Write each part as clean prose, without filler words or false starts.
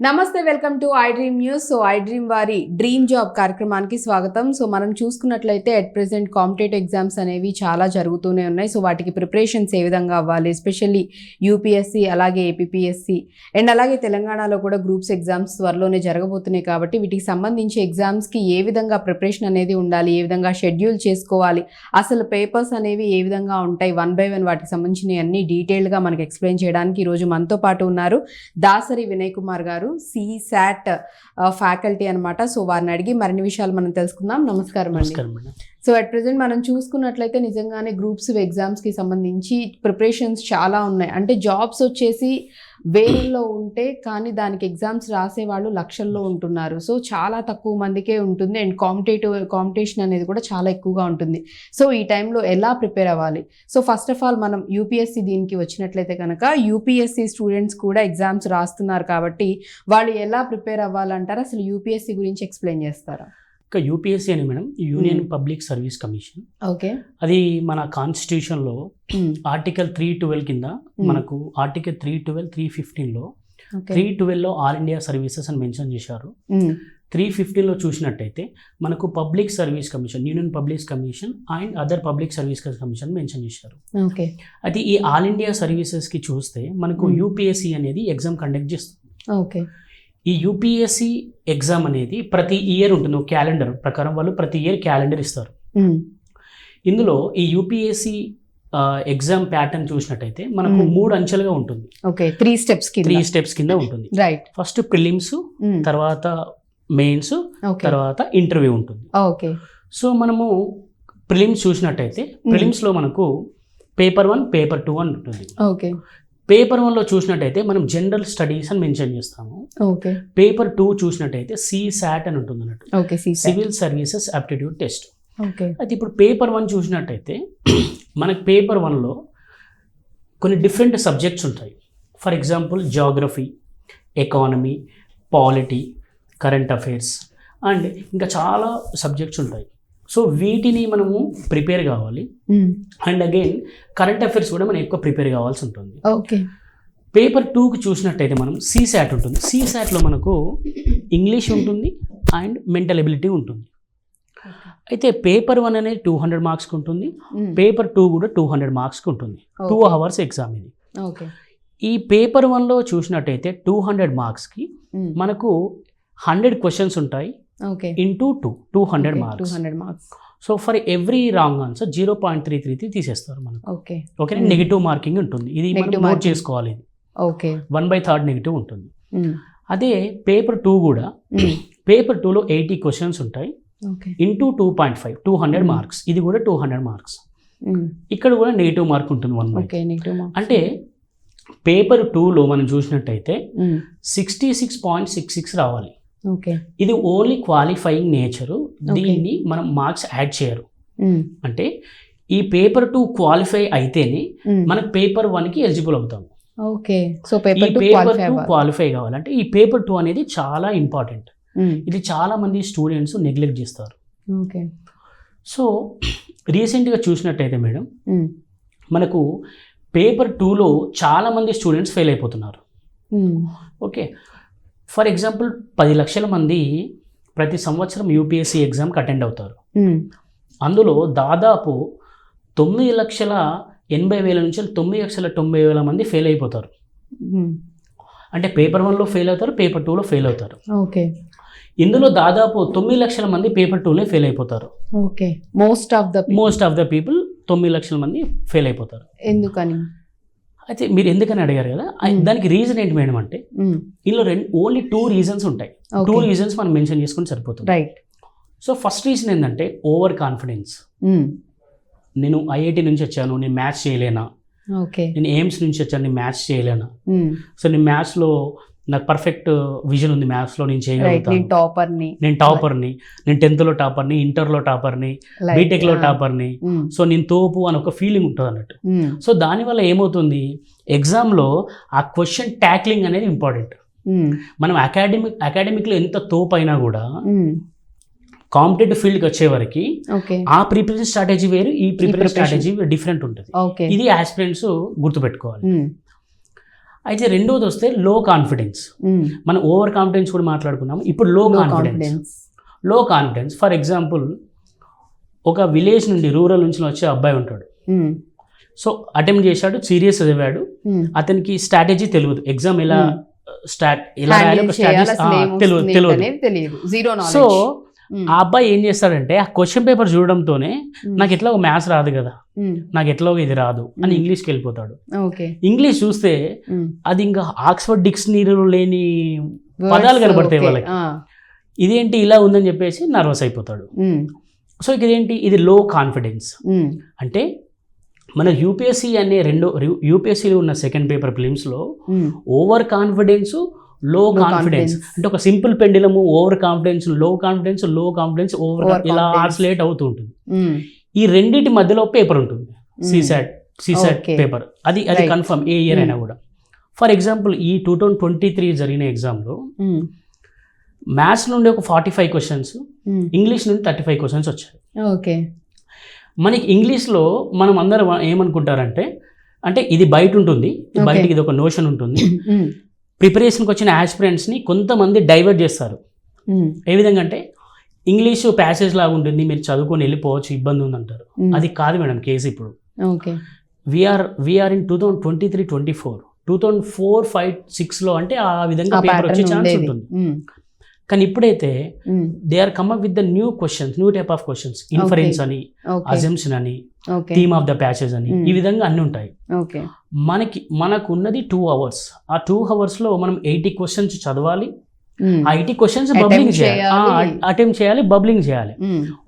నమస్తే, welcome to I dream news. So I dream వారి dream job కార్యక్రమానికి స్వాగతం. సో మనం చూసుకున్నట్లయితే అట్ ప్రెసెంట్ కాంపిటేటివ్ ఎగ్జామ్స్ అనేవి చాలా జరుగుతూనే ఉన్నాయి. సో వాటికి ప్రిపరేషన్స్ ఏ విధంగా అవ్వాలి, ఎస్పెషల్లీ యూపీఎస్సీ, అలాగే ఏపీఎస్సీ అండ్ అలాగే తెలంగాణలో కూడా గ్రూప్స్ ఎగ్జామ్స్ త్వరలోనే జరగబోతున్నాయి. కాబట్టి వీటికి సంబంధించి ఎగ్జామ్స్కి ఏ విధంగా ప్రిపరేషన్ అనేది ఉండాలి, ఏ విధంగా షెడ్యూల్ చేసుకోవాలి, అసలు పేపర్స్ అనేవి ఏ విధంగా ఉంటాయి, 1 by 1 వాటికి సంబంధించిన అన్ని డీటెయిల్గా మనకి ఎక్స్ప్లెయిన్ చేయడానికి ఈరోజు మనతో పాటు ఉన్నారు దాసరి వినయ్ కుమార్ గారు, CSAT ఫ్యాకల్టీ అనమాట. సో వారిని అడిగి మరిన్ని విషయాలు మనం తెలుసుకుందాం. నమస్కారం అండి. సో అట్ ప్రెసెంట్ మనం చూసుకున్నట్లయితే నిజంగానే గ్రూప్స్ ఎగ్జామ్స్కి సంబంధించి ప్రిపరేషన్స్ చాలా ఉన్నాయి. అంటే జాబ్స్ వచ్చేసి వేలల్లో ఉంటే కానీ దానికి ఎగ్జామ్స్ రాసే వాళ్ళు లక్షల్లో ఉంటున్నారు. సో చాలా తక్కువ మందికే ఉంటుంది అండ్ కాంపిటీషన్ అనేది కూడా చాలా ఎక్కువగా ఉంటుంది. సో ఈ టైంలో ఎలా ప్రిపేర్ అవ్వాలి? సో ఫస్ట్ ఆఫ్ ఆల్ మనం యూపీఎస్సీ దీనికి వచ్చినట్లయితే కనుక యూపీఎస్సీ స్టూడెంట్స్ కూడా ఎగ్జామ్స్ రాస్తున్నారు కాబట్టి వాళ్ళు ఎలా ప్రిపేర్ అవ్వాలంటారు? అసలు యూపీఎస్సీ గురించి ఎక్స్ప్లెయిన్ చేస్తారా? ఇంకా యూపీఎస్సీ అని madam, union public service commission. Okay, అది మన కాన్స్టిట్యూషన్లో ఆర్టికల్ 312 కింద మనకు ఆర్టికల్ 312, 315లో 312లో ఆల్ ఇండియా సర్వీసెస్ అని మెన్షన్ చేశారు. 315లో చూసినట్టయితే మనకు public service commission, union public commission and other public service commission mention చేశారు. అయితే ఈ ఆల్ ఇండియా సర్వీసెస్కి చూస్తే మనకు యూపీఎస్సీ అనేది ఎగ్జామ్ కండక్ట్ చేస్తుంది. ఓకే, ఈ యూపీఎస్సీ ఎగ్జామ్ అనేది ప్రతి ఇయర్ ఉంటుంది. క్యాలెండర్ ప్రకారం వాళ్ళు ప్రతి ఇయర్ క్యాలెండర్ ఇస్తారు. ఇందులో ఈ యూపీఎస్సీ ఎగ్జామ్ ప్యాటర్న్ చూసినట్టయితే మనకు 3 అంచెలుగా ఉంటుంది. ఓకే, 3 స్టెప్స్ కింద ఉంటుంది. రైట్. ఫస్ట్ ప్రిలిమ్స్, తర్వాత మెయిన్స్, తర్వాత ఇంటర్వ్యూ ఉంటుంది. ఓకే, సో మనము ప్రిలిమ్స్ చూసినట్టయితే ప్రిలిమ్స్లో మనకు పేపర్ 1, పేపర్ 2 అని ఉంటుంది. ఓకే, పేపర్ 1లో చూసినట్టయితే మనం జనరల్ స్టడీస్ అని మెన్షన్ చేస్తాము. ఓకే, పేపర్ 2 చూసినట్టయితే CSAT అని ఉంటుంది అన్నట్టు. Okay, civil services aptitude test. Okay, అయితే ఇప్పుడు పేపర్ 1 చూసినట్టయితే మనకు పేపర్ 1లో కొన్ని డిఫరెంట్ సబ్జెక్ట్స్ ఉంటాయి. For example Geography, economy, polity, current affairs and ఇంకా చాలా సబ్జెక్ట్స్ ఉంటాయి. సో వీటిని మనము ప్రిపేర్ కావాలి. అండ్ అగైన్ కరెంట్ అఫైర్స్ కూడా మనం ఎక్కువ ప్రిపేర్ కావాల్సి ఉంటుంది. ఓకే, పేపర్ 2కి చూసినట్టయితే మనం CSAT ఉంటుంది. CSATలో మనకు ఇంగ్లీష్ ఉంటుంది అండ్ మెంటల్ ఎబిలిటీ ఉంటుంది. అయితే పేపర్ 1 అనేది 200 మార్క్స్కి ఉంటుంది. పేపర్ 2 కూడా 200 మార్క్స్కి ఉంటుంది. 2 hours ఎగ్జామ్ ఇది. ఓకే, ఈ పేపర్ 1లో చూసినట్టయితే 200 మార్క్స్కి మనకు 100 క్వశ్చన్స్ ఉంటాయి. Okay, into 200 marks. So for every wrong answer 0.333 తీసేస్తారు మనకు. ఓకే, ఓకే, నెగిటివ్ మార్కింగ్ ఉంటుంది. ఇది మనం నోట్ చేసుకోవాలి. ఇది ఓకే, 1/3 నెగిటివ్ ఉంటుంది. అదే పేపర్ 2 కూడా పేపర్ 2లో 80 క్వశ్చన్స్ ఉంటాయి. Into 2.5 200 marks. ఇది కూడా 200 మార్క్స్. ఇక్కడ కూడా నెగిటివ్ మార్క్ ఉంటుంది 1/. అంటే పేపర్ 2లో మనం చూసినట్టయితే 66.66 రావాలి. ఓకే, ఇది ఓన్లీ క్వాలిఫైయింగ్ నేచరు. దీన్ని మనం మార్క్స్ యాడ్ చేయరు. అంటే ఈ పేపర్ 2 క్వాలిఫై అయితేనే మనకు పేపర్ 1కి ఎలిజిబుల్ అవుతాము. ఓకే, సో పేపర్ 2 క్వాలిఫై కావాలంటే ఈ పేపర్ 2 అనేది చాలా ఇంపార్టెంట్. ఇది చాలా మంది స్టూడెంట్స్ నెగ్లెక్ట్ చేస్తారు. ఓకే, సో రీసెంట్గా చూసినట్టయితే మేడం మనకు పేపర్ 2లో చాలా మంది స్టూడెంట్స్ ఫెయిల్ అయిపోతున్నారు. ఓకే, ఫర్ ఎగ్జాంపుల్ 10 లక్షల మంది ప్రతి సంవత్సరం యూపీఎస్సీ ఎగ్జామ్కి అటెండ్ అవుతారు. అందులో దాదాపు 9,80,000 నుంచి 9,90,000 మంది ఫెయిల్ అయిపోతారు. అంటే పేపర్ 1లో ఫెయిల్ అవుతారు, పేపర్ 2లో ఫెయిల్ అవుతారు. ఓకే, ఇందులో దాదాపు 9 లక్షల మంది పేపర్ 2లో ఫెయిల్ అయిపోతారు. Okay, most of the people 9 లక్షల మంది ఫెయిల్ అయిపోతారు. ఎందుకని? అయితే మీరు ఎందుకని అడిగారు కదా, దానికి రీజన్ ఏంటి మేడం అంటే ఇందులో ఓన్లీ 2 రీజన్స్ ఉంటాయి. 2 రీజన్స్ మనం మెన్షన్ చేసుకుని సరిపోతుంది. రైట్. సో ఫస్ట్ రీజన్ ఏంటంటే ఓవర్ కాన్ఫిడెన్స్. నేను ఐఐటి నుంచి వచ్చాను, నేను మ్యాథ్స్ చేయలేనా? ఓకే, నేను ఎయిమ్స్ నుంచి వచ్చాను, నేను మ్యాథ్స్ చేయలేనా? సో నేను మ్యాథ్స్లో నాకు పర్ఫెక్ట్ విజన్ ఉంది, మ్యాథ్స్లో నేను చేయగలుగుతాను, నేను టాపర్ని, నేను 10th టాపర్ని, ఇంటర్లో టాపర్ని, బీటెక్లో టాపర్ని, సో నేను తోపు అని ఒక ఫీలింగ్ ఉంటుంది అన్నట్టు. సో దానివల్ల ఏమవుతుంది, ఎగ్జామ్లో ఆ క్వశ్చన్ ట్యాక్లింగ్ అనేది ఇంపార్టెంట్. మనం అకాడమిక్లో ఎంత తోపు అయినా కూడా కాంపిటేటివ్ ఫీల్డ్కి వచ్చేవరకు ఆ ప్రిపరేషన్ స్ట్రాటజీ వేరు, ఈ ప్రిపరేషన్ స్ట్రాటజీ డిఫరెంట్ ఉంటుంది. ఇది ఆస్పిరెంట్స్ గుర్తుపెట్టుకోవాలి. అయితే రెండోది వస్తే లో కాన్ఫిడెన్స్. మనం ఓవర్ కాన్ఫిడెన్స్ కూడా మాట్లాడుకున్నాము, ఇప్పుడు లో కాన్ఫిడెన్స్. లో కాన్ఫిడెన్స్ ఫర్ ఎగ్జాంపుల్, ఒక విలేజ్ నుండి రూరల్ నుంచి వచ్చే అబ్బాయి ఉంటాడు. సో అటెంప్ట్ చేశాడు, సీరియస్ చదివాడు, అతనికి స్ట్రాటజీ తెలియదు, ఎగ్జామ్ ఎలా తెలియదు. సో ఆ అబ్బాయి ఏం చేస్తాడంటే ఆ క్వశ్చన్ పేపర్ చూడడంతోనే నాకు ఎట్లా మ్యాథ్స్ రాదు కదా, నాకు ఎట్లా ఇది రాదు అని ఇంగ్లీష్కి వెళ్ళిపోతాడు. ఇంగ్లీష్ చూస్తే అది ఇంకా ఆక్స్ఫర్డ్ డిక్షనరీలో లేని పదాలు కనబడతాయి వాళ్ళకి. ఇదేంటి ఇలా ఉందని చెప్పేసి నర్వస్ అయిపోతాడు. సో ఇదేంటి, ఇది లో కాన్ఫిడెన్స్. అంటే మన యూపీఎస్సీ అనే యూపీఎస్సీలో ఉన్న సెకండ్ పేపర్ ఫిలిమ్స్లో ఓవర్ కాన్ఫిడెన్స్, లో కాన్ఫిడెన్స్ అంటే ఒక సింపుల్ పెండిలము, ఓవర్ కాన్ఫిడెన్స్, లో కాన్ఫిడెన్స్, లో కాన్ఫిడెన్స్, ఓవర్ ఇలా ఆర్సిలేట్ అవుతూ ఉంటుంది. ఈ రెండింటి మధ్యలో పేపర్ ఉంటుంది, సీసాట్ పేపర్. అది కన్ఫర్మ్ ఏ ఇయర్ అయినా కూడా. ఫర్ ఎగ్జాంపుల్ ఈ 2023 జరిగిన ఎగ్జామ్లో మ్యాథ్స్ నుండి ఒక 45 క్వశ్చన్స్, ఇంగ్లీష్ నుండి 35 క్వశ్చన్స్ వచ్చాయి. ఓకే, మనకి ఇంగ్లీష్లో మనం అందరం ఏమనుకుంటారంటే, అంటే ఇది బయట ఉంటుంది, బయటకి ఇది ఒక నోషన్ ఉంటుంది. ప్రిపరేషన్కి వచ్చిన యాస్పిరెంట్స్ని కొంతమంది డైవర్ట్ చేస్తారు. ఏ విధంగా అంటే ఇంగ్లీషు ప్యాసేజ్ లాగా ఉంటుంది, మీరు చదువుకొని వెళ్ళిపోవచ్చు, ఇబ్బంది ఉందంటారు. అది కాదు మేడం కేసు. ఇప్పుడు వీఆర్ ఇన్ 2023-24, 2004-5-6లో అంటే ఆ విధంగా పేపర్ వచ్చే ఛాన్స్ ఉంటుంది. కానీ ఇప్పుడైతే they are come up with the new questions, new type of questions, inference అని, అజంప్షన్ అని, థీమ్ ఆఫ్ ద ప్యాసేజ్ అని, ఈ విధంగా అన్ని ఉంటాయి. మనకు ఉన్నది 2 hours. ఆ 2 hoursలో మనం 80 క్వశ్చన్స్ చదవాలి. ఆ 80 క్వశ్చన్స్ బబ్లింగ్ చేయాలి, అటెంప్ట్ చేయాలి, బబ్లింగ్ చేయాలి.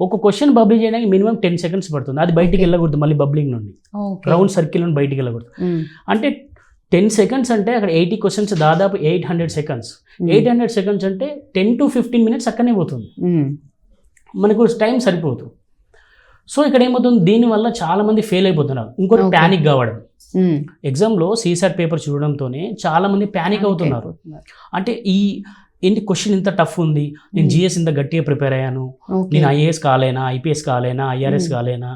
ఒక క్వశ్చన్ బబ్లింగ్ చేయడానికి మినిమం 10 seconds పడుతుంది. అది బయటికి వెళ్ళకూడదు, మళ్ళీ బబ్లింగ్ నుండి రౌండ్ సర్కిల్ నుండి బయటికి వెళ్ళకూడదు. అంటే 10 seconds అంటే అక్కడ 80 క్వశ్చన్స్ దాదాపు 800 seconds. 800 seconds అంటే 10 to 15 minutes అక్కడనే పోతుంది, మనకు టైం సరిపోదు. సో ఇక్కడ ఏమవుతుంది, దీనివల్ల చాలా మంది ఫెయిల్ అయిపోతున్నారు. ఇంకోటి ప్యానిక్ కావడం. ఎగ్జామ్లో సీసాట్ పేపర్ చూడడంతోనే చాలా మంది ప్యానిక్ అవుతున్నారు. అంటే ఏంటి క్వశ్చన్ ఇంత టఫ్ ఉంది, నేను జిఎస్ ఇంత గట్టిగా ప్రిపేర్ అయ్యాను, నేను ఐఏఎస్ కాలేనా, ఐపీఎస్ కాలేనా, ఐఆర్ఎస్ కాలేనా,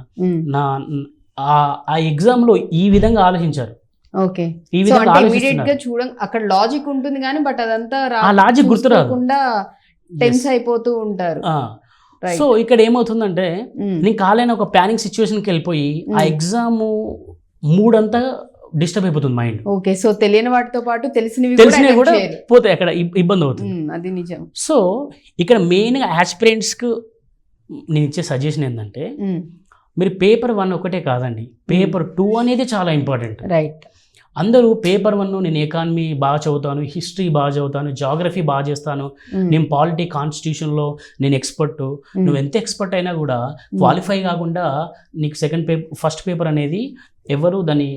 ఆ ఎగ్జామ్లో ఈ విధంగా ఆలోచించారు. ఓకే, అక్కడ లాజిక్ ఉంటుంది కానీ బట్ అదంతా ఆ లాజిక్ గుర్తురాకుండా టెన్స్ అయిపోతూ ఉంటారు. సో ఇక్కడ ఏమవుతుందంటే నేను కాలేని ఒక ప్యానిక్ సిచ్యువేషన్కి వెళ్ళిపోయి ఆ ఎగ్జామ్ మూడంతా డిస్టర్బ్ అయిపోతుంది మైండ్. ఓకే, సో తెలియని వాటితో పాటు తెలిసినవి కూడా పోతే అక్కడ ఇబ్బంది అవుతుంది. అది నిజం. సో ఇక్కడ మెయిన్గా ఆస్పిరెంట్స్కి నేను ఇచ్చే సజెషన్ ఏంటంటే, మీరు పేపర్ 1 ఒకటే కాదండి, పేపర్ 2 అనేది చాలా ఇంపార్టెంట్. రైట్, అందరూ పేపర్ 1 నేను ఎకానమీ బాగా చదువుతాను, హిస్టరీ బాగా చదువుతాను, జాగ్రఫీ బాగా చేస్తాను, నేను పాలిటీ కాన్స్టిట్యూషన్లో నేను ఎక్స్పర్ట్. నువ్వు ఎంత ఎక్స్పర్ట్ అయినా కూడా క్వాలిఫై కాకుండా నీకు ఫస్ట్ పేపర్ అనేది ఎవరు దాన్ని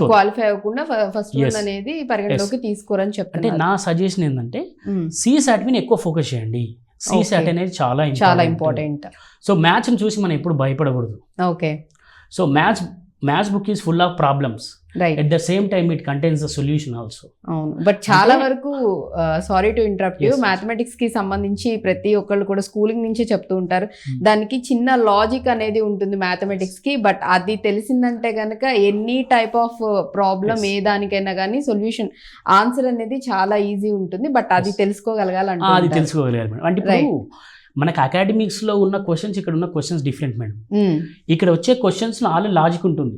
క్వాలిఫై అవ్వకుండా ఫస్ట్ వన్ అనేది పరిగణలోకి తీసుకోరని చెప్తాను. అంటే నా సజెషన్ ఏంటంటే సీసాట్ మీద ఎక్కువ ఫోకస్ చేయండి. సీసాట్ అనేది చాలా ఇంపార్టెంట్. సో మ్యాథ్స్ని చూసి మనం ఎప్పుడు భయపడకూడదు. Okay, so maths book is full of problems. At the same time it contains the solution also. అవును, బట్ చాలా వరకు sorry to interrupt you, mathematics కి సంబంధించి ప్రతి ఒక్కళ్ళు కూడా స్కూలింగ్ నుంచే చెప్తూ ఉంటారు, దానికి చిన్న లాజిక్ అనేది ఉంటుంది మ్యాథమెటిక్స్ కి. బట్ అది తెలిసిందంటే కనుక ఎనీ టైప్ ఆఫ్ ప్రాబ్లం ఏ దానికైనా కానీ సొల్యూషన్ ఆన్సర్ అనేది చాలా ఈజీ ఉంటుంది. బట్ అది తెలుసుకోగలగాలంటే అది తెలుసుకోగలగాలి మేడం. అంటే ఇప్పుడు మనకు అకాడమిక్స్ లో ఉన్న క్వశ్చన్స్, ఇక్కడ ఉన్న క్వశ్చన్స్ డిఫరెంట్ మేడం. ఇక్కడ వచ్చే క్వశ్చన్స్ లో ఆల్రెడీ లాజిక్ ఉంటుంది.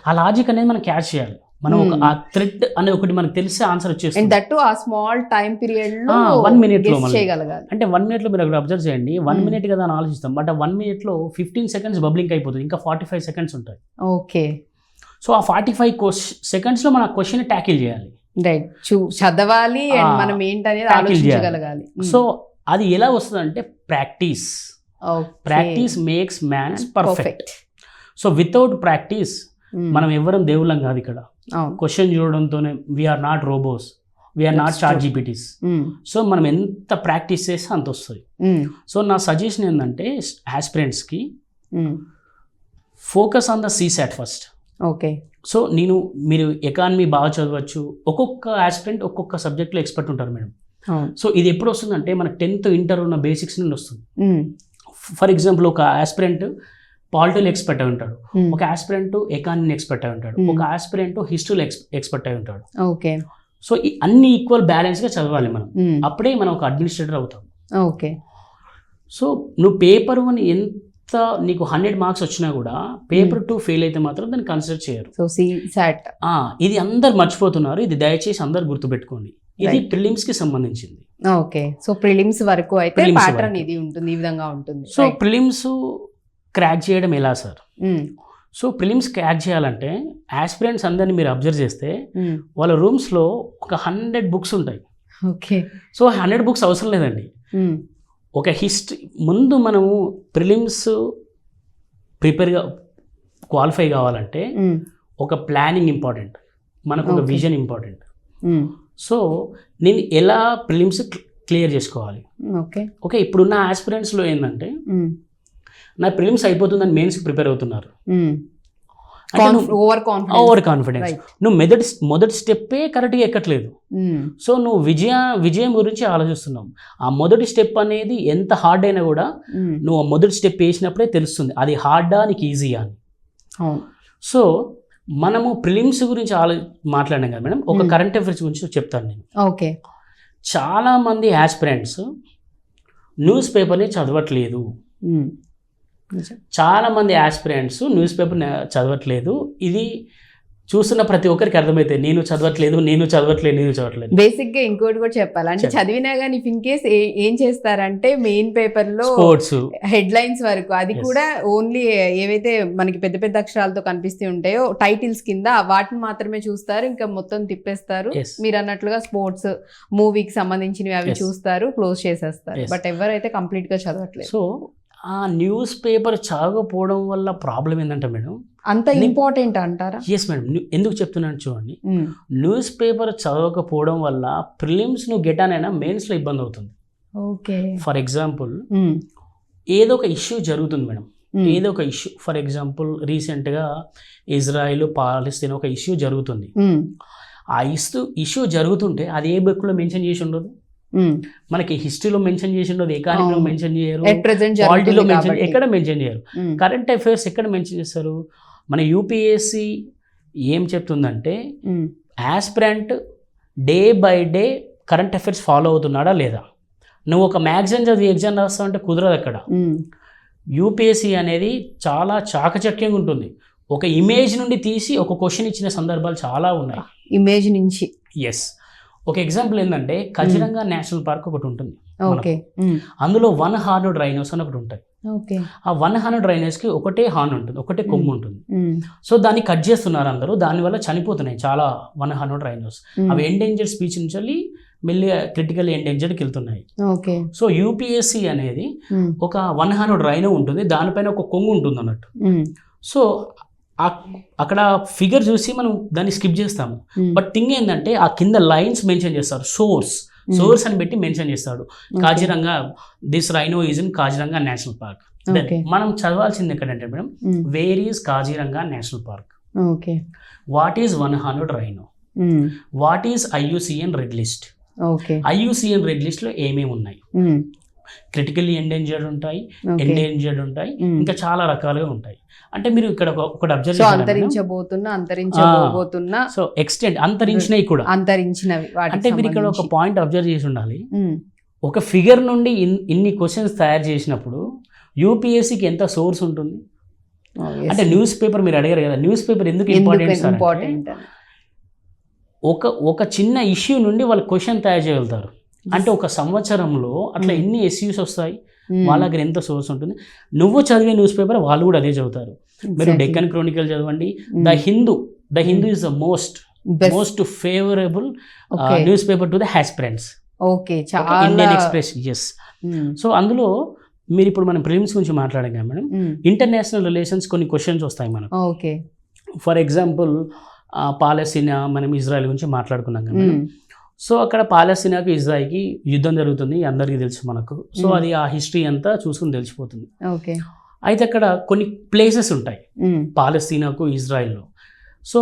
ఆ లాజిక్ అనేది మనం క్యాచ్ చేయాలి. మనం ఒక ఆ థ్రెడ్ అనే ఒకటి మనకు తెలిసే ఆన్సర్ వచ్చేస్తుంది. దట్ టు ఆ స్మాల్ టైం పీరియడ్ లో 1 minute లో చేయగలగాలి. అంటే 1 minute లో మీరు అక్కడ అబ్జర్వ్ చేయండి, 1 minute కదా అని ఆలోచిస్తాం, బట్ ఆ 1 minute లో 15 seconds బబ్లింగ్ అయిపోతుంది, ఇంకా 45 seconds ఉంటాయి. ఓకే, సో ఆ 45 seconds లో మన క్వశ్చన్ ట్యాకిల్ చేయాలి. రైట్, చదవాలి అండ్ మనం ఏంటనేది ఆలోచించగలగాలి. సో అది ఎలా వస్తుంది అంటే practice makes man's perfect. So without practice మనం ఎవరం దేవుళ్ళం కాదు. ఇక్కడ క్వశ్చన్ చూడడంతోనే we are not robots, we are not ChatGPTs. So మనం ఎంత ప్రాక్టీస్ చేస్తే అంత వస్తుంది. సో నా సజెషన్ ఏంటంటే ఆస్పిరెంట్స్కి focus on the CSAT first. Okay, so మీరు ఎకానమీ బాగా చదవచ్చు, ఒక్కొక్క ఆస్పిరెంట్ ఒక్కొక్క సబ్జెక్ట్లో ఎక్స్పర్ట్ ఉంటారు మేడం. సో ఇది ఎప్పుడు వస్తుందంటే మనకు 10th ఇంటర్ ఉన్న బేసిక్స్ నుండి వస్తుంది. ఫర్ ఎగ్జాంపుల్ ఒక ఆస్పిరెంట్ పాలిటీలో ఎక్స్పర్ట్ అయి ఉంటాడు, ఒక ఆస్పిరెంట్ ఎకానమీ ఎక్స్పర్ట్ అయి ఉంటాడు, ఒక ఆస్పిరెంట్ హిస్టరీలో ఎక్స్పర్ట్ అయి ఉంటాడు. ఓకే. సో అన్ని ఈక్వల్ బ్యాలెన్స్గా చదవాలి మనం, అప్పుడే మనం ఒక అడ్మినిస్ట్రేటర్ అవుతాం. ఓకే. సో నువ్వు పేపర్ 1 ఎంత నీకు 100 మార్క్స్ వచ్చినా కూడా పేపర్ 2 ఫెయిల్ అయితే మాత్రం దాన్ని కన్సిడర్ చేయరు. సో CSAT ఇది అందరు మర్చిపోతున్నారు, ఇది దయచేసి అందరు గుర్తుపెట్టుకోండి. ఇది ప్రిలిమ్స్ కి సంబంధించింది. ఓకే. సో ప్రిలిమ్స్ వరకు అయితే ప్యాటర్న్ ఇది ఉంటుంది, ఈ విధంగా ఉంటుంది. సో ప్రిలిమ్స్ క్రాక్ చేయడం ఎలా సార్? సో ప్రిలిమ్స్ క్రాక్ చేయాలంటే ఆస్పిరెంట్స్ అందరినీ మీరు అబ్జర్వ్ చేస్తే వాళ్ళ రూమ్స్లో ఒక 100 బుక్స్ ఉంటాయి. ఓకే. సో 100 బుక్స్ అవసరం లేదండి. ఒక హిస్టరీ ముందు మనము ప్రిలిమ్స్ ప్రిపేర్గా క్వాలిఫై కావాలంటే ఒక ప్లానింగ్ ఇంపార్టెంట్, మనకు ఒక విజన్ ఇంపార్టెంట్. సో నేను ఎలా ప్రిలిమ్స్ క్లియర్ చేసుకోవాలి? ఓకే. ఇప్పుడున్న ఆస్పిరెంట్స్లో ఏంటంటే నా ప్రిలిమ్స్ అయిపోతుందని మెయిన్స్ ప్రిపేర్ అవుతున్నారు, ఓవర్ కాన్ఫిడెన్స్. నువ్వు మొదటి స్టెప్పే కరెక్ట్గా ఎక్కట్లేదు. సో నువ్వు విజయం గురించి ఆలోచిస్తున్నావు. ఆ మొదటి స్టెప్ అనేది ఎంత హార్డ్ అయినా కూడా నువ్వు ఆ మొదటి స్టెప్ వేసినప్పుడే తెలుస్తుంది అది హార్డా నీకు ఈజీయా అని. సో మనము ప్రిలిమ్స్ గురించి మాట్లాడినాం కదా మేడం, ఒక కరెంట్ అఫైర్స్ గురించి చెప్తాను నేను. ఓకే. చాలామంది ఆస్పిరెంట్స్ న్యూస్ పేపర్ని చదవట్లేదు. చాలామంది ఆస్పిరెంట్స్ న్యూస్ పేపర్ చదవట్లేదు. ఇది చూస్తున్న ప్రతి ఒక్కరికి అర్థమైతే నేను చదవట్లేదు. బేసిక్ గా ఇంకోటి కూడా చెప్పాలి, అంటే చదివినా కానీ ఇన్ కేస్ ఏం చేస్తారంటే మెయిన్ పేపర్ లో స్పోర్ట్స్ హెడ్ లైన్స్ వరకు, అది కూడా ఓన్లీ ఏవైతే మనకి పెద్ద పెద్ద అక్షరాలతో కనిపిస్తూ ఉంటాయో టైటిల్స్ కింద వాటిని మాత్రమే చూస్తారు, ఇంకా మొత్తం తిప్పేస్తారు. మీరు అన్నట్లుగా స్పోర్ట్స్ మూవీకి సంబంధించినవి అవి చూస్తారు, క్లోజ్ చేసేస్తారు. బట్ ఎవరైతే కంప్లీట్ గా చదవట్లేదు. సో ఆ న్యూస్ పేపర్ చదవకపోవడం వల్ల ప్రాబ్లం ఏంటంటే మేడం, అంత ఇంపార్టెంట్ అంటారా? Yes madam. ఎందుకు చెప్తున్నాను చూడండి, న్యూస్ పేపర్ చదవకపోవడం వల్ల ప్రిలిమ్స్ నువ్వు గెట్ అయినా మెయిన్స్లో ఇబ్బంది అవుతుంది. ఓకే. ఫర్ ఎగ్జాంపుల్ ఏదో ఒక ఇష్యూ జరుగుతుంది మేడం, ఏదో ఒక ఇష్యూ. ఫర్ ఎగ్జాంపుల్ రీసెంట్గా ఇజ్రాయిల్ పాలస్తీన్ ఒక ఇష్యూ జరుగుతుంది. ఆ ఇష్యూ జరుగుతుంటే అది ఏ బుక్లో మెన్షన్ చేసి ఉండదు, మనకి హిస్టరీలో మెన్షన్ చేసి ఉండదు, ఎకానమీలో మెన్షన్ చేయరు, పాలిటీలో మెన్షన్ ఎక్కడ మెన్షన్ చేయరు, కరెంట్ అఫైర్స్ ఎక్కడ మెన్షన్ చేస్తారు. మన యూపీఎస్సి ఏం చెప్తుందంటే aspirant day by day current affairs follow అవుతున్నాడా లేదా. నువ్వు ఒక మ్యాగజైన్ చదివి ఎగ్జామ్ రాస్తావు అంటే కుదరదు అక్కడ. యూపీఎస్సి అనేది చాలా చాకచక్యంగా ఉంటుంది. ఒక ఇమేజ్ నుండి తీసి ఒక క్వశ్చన్ ఇచ్చిన సందర్భాలు చాలా ఉన్నాయి. ఇమేజ్ నుంచి. ఎస్. ఒక ఎగ్జాంపుల్ ఏంటంటే కజిరంగా నేషనల్ పార్క్ ఒకటి ఉంటుంది, అందులో 1 హార్న్డ్ రైనోస్ అని ఒకటి ఉంటాయి. ఆ 1 హార్న్డ్ రైనోస్ కి ఒకటే హార్న్ ఉంటుంది, ఒకటే కొమ్ము ఉంటుంది. సో దాన్ని కట్ చేస్తున్నారు అందరూ, దానివల్ల చనిపోతున్నాయి చాలా 1 హార్న్డ్ రైనోస్. అవి ఎండేంజర్డ్ స్పీచ్ నుంచి మళ్ళీ క్రిటికల్ ఎండేంజర్డ్కి వెళ్తున్నాయి. సో యూపీఎస్సి అనేది ఒక 1 హార్న్డ్ రైనో ఉంటుంది, దానిపైన ఒక కొంగు ఉంటుంది అన్నట్టు. సో అక్కడ ఫిగర్ చూసి మనం దాన్ని స్కిప్ చేస్తాము. బట్ థింగ్ ఏంటంటే ఆ కింద లైన్స్ మెన్షన్ చేస్తారు, సోర్స్ అని పెట్టి మెన్షన్ చేస్తాడు. Kaziranga this rhino is in Kaziranga national park. మనం చదవాల్సింది ఎక్కడంటే madam, where is Kaziranga national park, what is 1 horned rhino, what is IUCN red list. IUCN red list లో ఏమేమి ఉన్నాయి, క్రిటికల్లీ ఎండేంజర్డ్ ఉంటాయి, ఎండేంజర్డ్ ఉంటాయి, ఇంకా చాలా రకాలుగా ఉంటాయి. అంటే మీరు ఇక్కడ ఒకటి అబ్జర్వ్ అంతరించబోతున్నా సో ఎక్స్టెంట్ అంతరించినవి కూడా అంతరించినవి. అంటే మీరు ఇక్కడ ఒక పాయింట్ అబ్జర్వ్ చేసి ఉండాలి, ఒక ఫిగర్ నుండి ఇన్ని క్వశ్చన్స్ తయారు చేసినప్పుడు యూపీఎస్సికి ఎంత సోర్స్ ఉంటుంది. అంటే న్యూస్ పేపర్ మీరు అడిగారు కదా, న్యూస్ పేపర్ ఎందుకు ఇంపార్టెంట్, ఒక చిన్న ఇష్యూ నుండి వాళ్ళు క్వశ్చన్ తయారు చేయగలుగుతారు. అంటే ఒక సంవత్సరంలో అట్లా ఎన్ని ఇష్యూస్ వస్తాయి, వాళ్ళ దగ్గర ఎంత సోర్స్ ఉంటుంది. నువ్వు చదివే న్యూస్ పేపర్ వాళ్ళు కూడా అదే చదువుతారు. మీరు డెక్కన్ క్రానికల్ చదవండి, the Hindu is the most favourable newspaper to the aspirants. Indian Express. Yes. So అందులో మీరు ఇప్పుడు మనం ప్రిలిమ్స్ గురించి మాట్లాడాం కదా మేడం, ఇంటర్నేషనల్ రిలేషన్స్ కొన్ని క్వశ్చన్స్ వస్తాయి మనకు. ఫర్ ఎగ్జాంపుల్ పాలస్తీనా, మనం ఇజ్రాయెల్ గురించి మాట్లాడుకున్నాం కదా మేడం. సో అక్కడ పాలస్తీనాకి ఇజ్రాయిల్కి యుద్ధం జరుగుతుంది, అందరికీ తెలుసు మనకు. సో అది ఆ హిస్టరీ అంతా చూసుకుని తెలిసిపోతుంది. అయితే అక్కడ కొన్ని ప్లేసెస్ ఉంటాయి పాలస్తీనాకు ఇజ్రాయిల్లో. So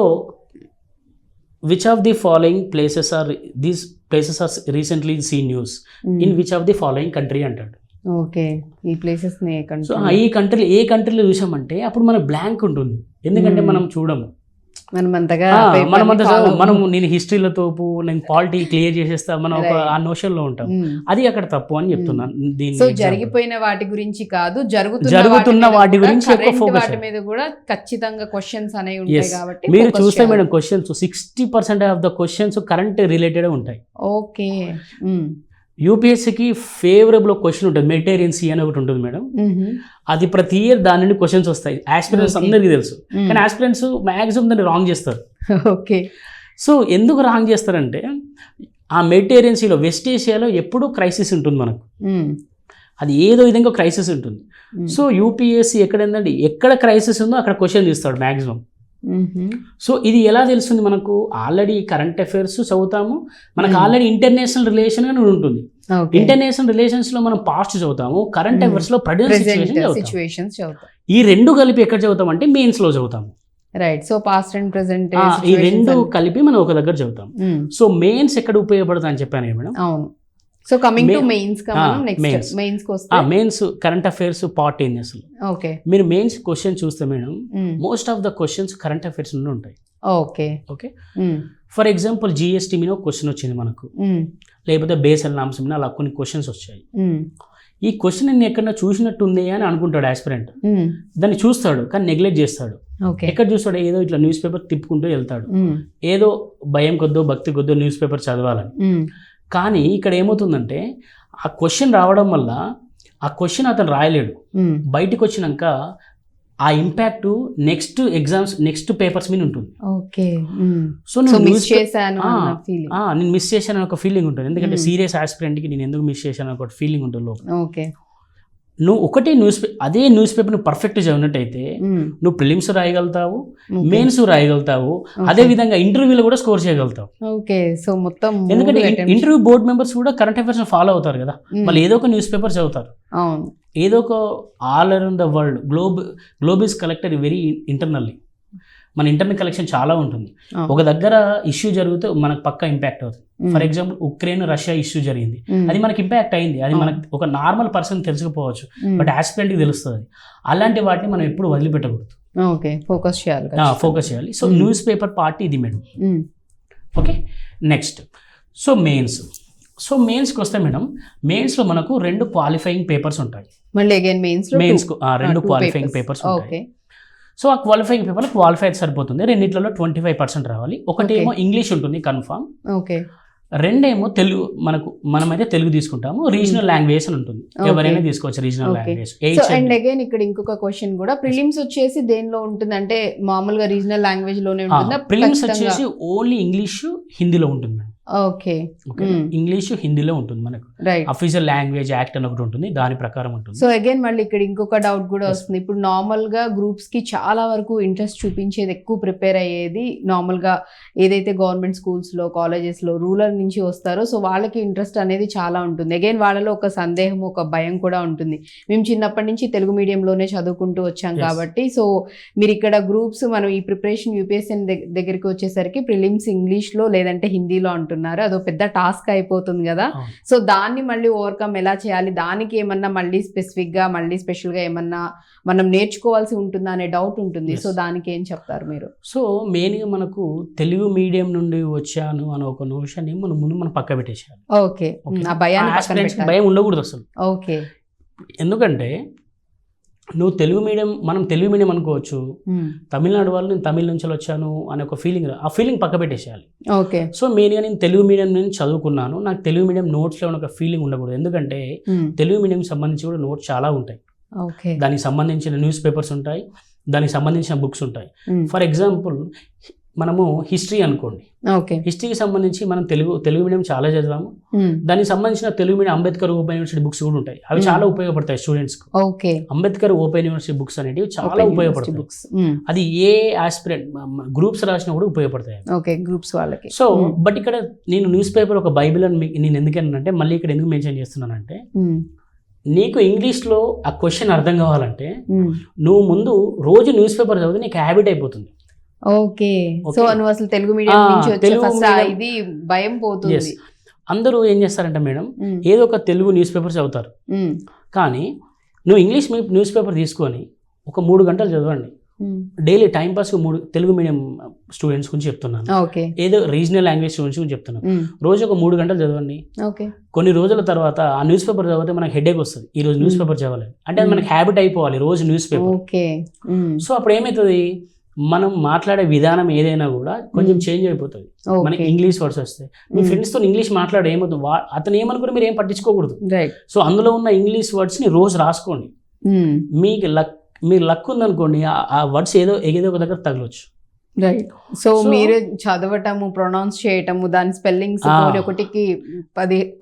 which of the following places are recently seen news in which of the following country అంటాడు. ఓకే, ఈ ప్లేసెస్ సో ఈ కంట్రీలో ఏ కంట్రీలో చూసామంటే అప్పుడు మనకు బ్లాంక్ ఉంటుంది, ఎందుకంటే మనం చూడము, మనం నేను హిస్టరీలో తోపు, నేను పాలిటీ క్లియర్ చేసేస్తా, మనం ఒక ఆ నోషన్ లో ఉంటాం. అది అక్కడ తప్పు అని చెప్తున్నాను. సో జరిగిపోయిన వాటి గురించి కాదు, జరుగుతున్న వాటి గురించి ఎక్కువ ఫోకస్, వాటి మీద కూడా ఖచ్చితంగా క్వశ్చన్స్ అనేవి ఉంటాయి కాబట్టి మీరు చూస్తే madam questions 60% of the questions current related ఉంటాయి. ఓకే, యూపీఎస్సీకి ఫేవరబుల్ క్వశ్చన్ ఉంటుంది, మెడిటేరియన్ సీ అని ఒకటి ఉంటుంది మేడం. అది ప్రతి ఇయర్ దాని నుండి క్వశ్చన్స్ వస్తాయి. ఆస్పిరెంట్స్ అందరికీ తెలుసు, కానీ ఆస్పిరెంట్స్ మ్యాక్సిమం దాన్ని రాంగ్ చేస్తారు. ఓకే, సో ఎందుకు రాంగ్ చేస్తారంటే ఆ మెడిటేరియన్ సీలో, వెస్ట్ ఏషియాలో ఎప్పుడూ క్రైసిస్ ఉంటుంది మనకు, అది ఏదో విధంగా క్రైసిస్ ఉంటుంది. సో యూపీఎస్సీ ఎక్కడ క్రైసిస్ ఉందో అక్కడ క్వశ్చన్ తీస్తాడు మ్యాక్సిమం. సో ఇది ఎలా తెలుస్తుంది మనకు? ఆల్రెడీ కరెంట్ అఫైర్స్ చదువుతాము, మనకు ఆల్రెడీ ఇంటర్నేషనల్ రిలేషన్ అని ఉంటుంది. ఇంటర్నేషనల్ రిలేషన్స్ లో మనం పాస్ట్ చదువుతాము, కరెంట్ అఫైర్స్ లో ప్రజెంట్ సిచ్యువేషన్స్ చదువుతాం. ఈ రెండు కలిపి ఎక్కడ చదువుతాం అంటే మెయిన్స్ లో చదువుతాము. Right, so past and present ఈ రెండు కలిపి మనం ఒక దగ్గర చదువుతాం. సో మెయిన్స్ ఎక్కడ ఉపయోగపడతా అని చెప్పాను మేడం. అవును. సో కమింగ్ టు మెయిన్స్ కా మనం నెక్స్ట్ మెయిన్స్ కి వస్తే మెయిన్స్ కరెంట్ అఫైర్స్ పార్ట్ ఏంది అసలు? ఓకే, మీరు మెయిన్స్ క్వశ్చన్ చూస్తే madam most of the questions current affairs నుండి ఉంటాయి. Okay okay, for example GST మీద ఒక క్వశ్చన్ వచ్చింది మనకు, లేకపోతే బేసల్ నామ్స్ మీద అలా కొన్ని క్వశ్చన్స్ వచ్చాయి. ఈ క్వశ్చన్ నేను ఎక్కడన్నా చూసినట్టు ఉంది అని అనుకుంటాడు ఆస్పిరెంట్, దాన్ని చూస్తాడు కానీ నెగ్లెక్ట్ చేస్తాడు. ఎక్కడ చూస్తాడు? ఏదో ఇట్లా న్యూస్ పేపర్ తిప్పుకుంటూ వెళ్తాడు, ఏదో భయం కొద్దో భక్తి కొద్దో న్యూస్ పేపర్ చదవాలని. కానీ ఇక్కడ ఏమవుతుందంటే ఆ క్వశ్చన్ రావడం వల్ల ఆ క్వశ్చన్ అతను రాయలేడు. బయటకు వచ్చినాక ఆ impact next exams, next papers మీద ఉంటుంది. సో నేను మిస్ చేశాను ఒక ఫీలింగ్ ఉంటుంది, ఎందుకంటే సీరియస్ ఆస్పిరెంట్కి నేను ఎందుకు మిస్ చేశాను ఒక ఫీలింగ్ ఉంటుంది లోపల. నువ్వు ఒకటే అదే న్యూస్ పేపర్ నువ్వు పర్ఫెక్ట్ చదివినట్టయితే నువ్వు ప్రిలిమ్స్ రాయగలుగుతావు, మెయిన్స్ రాయగలుగుతావు, అదే విధంగా ఇంటర్వ్యూలో కూడా స్కోర్ చేయగలుగుతావు. ఎందుకంటే ఇంటర్వ్యూ బోర్డ్ మెంబర్స్ కూడా కరెంట్ అఫైర్స్ ఫాలో అవుతారు కదా, వాళ్ళు ఏదో ఒక న్యూస్ పేపర్ చదువుతారు. ఏదో ఒక all around the world globe is collected very internally. మన ఇంటర్నల్ కలెక్షన్ చాలా ఉంటుంది. ఒక దగ్గర ఇష్యూ జరిగితే మనకు పక్కా ఇంపాక్ట్ అవుతుంది. For example Ukraine Russia issue జరిగింది, అది మనకి ఇంపాక్ట్ అయింది. అది మనకు ఒక నార్మల్ పర్సన్ తెలుసుకోవచ్చు, బట్ ఆస్పిరెంట్కి తెలుస్తుంది. అలాంటి వాటిని మనం ఎప్పుడు వదిలిపెట్టకూడదు, ఫోకస్ చేయాలి. సో న్యూస్ పేపర్ పార్ట్ ఇది మేడం. ఓకే, నెక్స్ట్ సో మెయిన్స్కి వస్తే మేడం, మెయిన్స్లో మనకు 2 క్వాలిఫైయింగ్ పేపర్స్ ఉంటాయి. మెయిన్స్కు 2 క్వాలిఫైయింగ్ పేపర్స్ ఉంటాయి. సో ఆ క్వాలిఫైయింగ్ పేపర్ క్వాలిఫైడ్ సరిపోతుంది. రెండిట్లలో 25% రావాలి. ఒకటేమో ఇంగ్లీష్ ఉంటుంది కన్ఫామ్, రెండేమో తెలుగు. మనమైతే తెలుగు తీసుకుంటాము. రీజనల్ లాంగ్వేజ్ అని ఉంటుంది, ఎవరైనా తీసుకోవచ్చు రీజనల్ లాంగ్వేజ్. అండ్ అగైన్ ఇక్కడ ఇంకొక క్వశ్చన్ కూడా, ప్రిలిమ్స్ వచ్చేసి దేనిలో ఉంటుంది అంటే మామూలుగా రీజనల్ లాంగ్వేజ్ లోనే ఉంటుందా? ప్రిలిమ్స్ వచ్చేసి ఓన్లీ ఇంగ్లీష్ హిందీలో ఉంటుంది. ఓకే, ఇంగ్లీష్ హిందీలో ఉంటుంది. మనకు అఫీషియల్ లాంగ్వేజ్ యాక్ట్ అని ఒకటి ఉంటుంది, దాని ప్రకారం ఉంటుంది. సో అగైన్ మళ్ళీ ఇక్కడ ఇంకొక డౌట్ కూడా వస్తుంది. ఇప్పుడు నార్మల్ గా గ్రూప్స్ కి చాలా వరకు ఇంట్రెస్ట్ చూపించేది, ఎక్కువ ప్రిపేర్ అయ్యేది నార్మల్ గా ఏదైతే గవర్నమెంట్ స్కూల్స్ లో, కాలేజెస్ లో, రూరల్ నుంచి వస్తారో సో వాళ్ళకి ఇంట్రెస్ట్ అనేది చాలా ఉంటుంది. అగైన్ వాళ్ళలో ఒక సందేహం, ఒక భయం కూడా ఉంటుంది. మేము చిన్నప్పటి నుంచి తెలుగు మీడియంలోనే చదువుకుంటూ వచ్చాం కాబట్టి, సో మీరు ఇక్కడ గ్రూప్స్ మనం ఈ ప్రిపరేషన్ యూపీఎస్సీ దగ్గరికి వచ్చేసరికి ప్రిలిమ్స్ ఇంగ్లీష్ లో లేదంటే హిందీలో అంటున్నారు. అదో పెద్ద టాస్క్ అయిపోతుంది కదా. సో దాన్ని మళ్ళీ ఓవర్కమ్ ఎలా చేయాలి, దానికి ఏమన్నా మళ్ళీ స్పెసిఫిక్ గా మళ్ళీ స్పెషల్ గా ఏమన్నా మనం నేర్చుకోవాల్సి ఉంటుందా అనే డౌట్ ఉంటుంది. సో దానికి ఏం చెప్తారు మీరు? సో మెయిన్ గా మనకు తెలుగు మీడియం నుండి వచ్చాను అని ఒక నోషన్ మనం పక్క పెట్టేసాలి. ఓకే, ఆ భయం ఉండకూడదు అసలు. ఓకే, ఎందుకంటే నువ్వు మనం తెలుగు మీడియం అనుకోవచ్చు, తమిళనాడు వాళ్ళు నేను తమిళ నుంచి వచ్చాను అనే ఒక ఫీలింగ్, ఆ ఫీలింగ్ పక్క పెట్టేసేయాలి. ఓకే, సో మెయిన్గా నేను తెలుగు మీడియం నుంచి చదువుకున్నాను, నాకు తెలుగు మీడియం నోట్స్లో ఒక ఫీలింగ్ ఉండకూడదు. ఎందుకంటే తెలుగు మీడియం సంబంధించి కూడా నోట్స్ చాలా ఉంటాయి. దానికి సంబంధించిన న్యూస్ పేపర్స్ ఉంటాయి, దానికి సంబంధించిన బుక్స్ ఉంటాయి. ఫర్ ఎగ్జాంపుల్ మనము హిస్టరీ అనుకోండి, హిస్టరీకి సంబంధించి మనం తెలుగు మీడియం చాలా చదివాము, దానికి సంబంధించిన Telugu medium Ambedkar open university books కూడా ఉంటాయి. అవి చాలా ఉపయోగపడతాయి స్టూడెంట్స్ కు. అంబేద్కర్ ఓపెన్ యూనివర్సిటీ బుక్స్ అనేవి చాలా ఉపయోగపడతాయి. అది ఏ ఆస్పిరెంట్ గ్రూప్స్ రాసినా కూడా ఉపయోగపడతాయి గ్రూప్స్ వాళ్ళకి. సో బట్ ఇక్కడ నేను న్యూస్ పేపర్ ఒక బైబిల్ అని నేను ఎందుకంటే మళ్ళీ ఇక్కడ ఎందుకు మెన్షన్ చేస్తున్నానంటే, నీకు ఇంగ్లీష్లో ఆ క్వశ్చన్ అర్థం కావాలంటే నువ్వు ముందు రోజు న్యూస్ పేపర్ చదివితే నీకు హ్యాబిట్ అయిపోతుంది. ఓకే, సో నువ్వు అసలు తెలుగు మీడియం నుంచి వచ్చే ఫస్ట్ ఇది భయం పోతుంది. అందరూ ఏం చేస్తారంటే మేడం ఏదో ఒక తెలుగు న్యూస్ పేపర్ చదువుతారు, కానీ నువ్వు ఇంగ్లీష్ న్యూస్ పేపర్ తీసుకొని ఒక 3 గంటలు చదవండి. డైలీ టైంపాస్కి 3 తెలుగు మీడియం స్టూడెంట్స్ గురించి చెప్తున్నాను, ఏదో రీజనల్ లాంగ్వేజ్ స్టూడెంట్స్ గురించి చెప్తున్నాను. రోజు ఒక 3 గంటలు చదవండి. కొన్ని రోజుల తర్వాత ఆ న్యూస్ పేపర్ చదివితే మనకు హెడేక్ వస్తుంది, ఈ రోజు న్యూస్ పేపర్ చదవాలి అంటే అది మనకి హ్యాబిట్ అయిపోవాలి రోజు న్యూస్ పేపర్. సో అప్పుడు ఏమవుతుంది, మనం మాట్లాడే విధానం ఏదైనా కూడా కొంచెం చేంజ్ అయిపోతుంది. మనకి ఇంగ్లీష్ వర్డ్స్ వస్తాయి. మీ ఫ్రెండ్స్తో ఇంగ్లీష్ మాట్లాడే ఏమవుతుంది, అతను ఏమనుకుని మీరు ఏం పట్టించుకోకూడదు. సో అందులో ఉన్న ఇంగ్లీష్ వర్డ్స్ని రోజు రాసుకోండి. మీరు లక్ ఉందనుకోండి, ఆ వర్డ్స్ ఏదో ఒక దగ్గర తగలొచ్చు. రైట్. సో మీరు చదవటము, ప్రొనౌన్స్ చేయటము, దాని స్పెల్లింగ్స్ ఒకటికి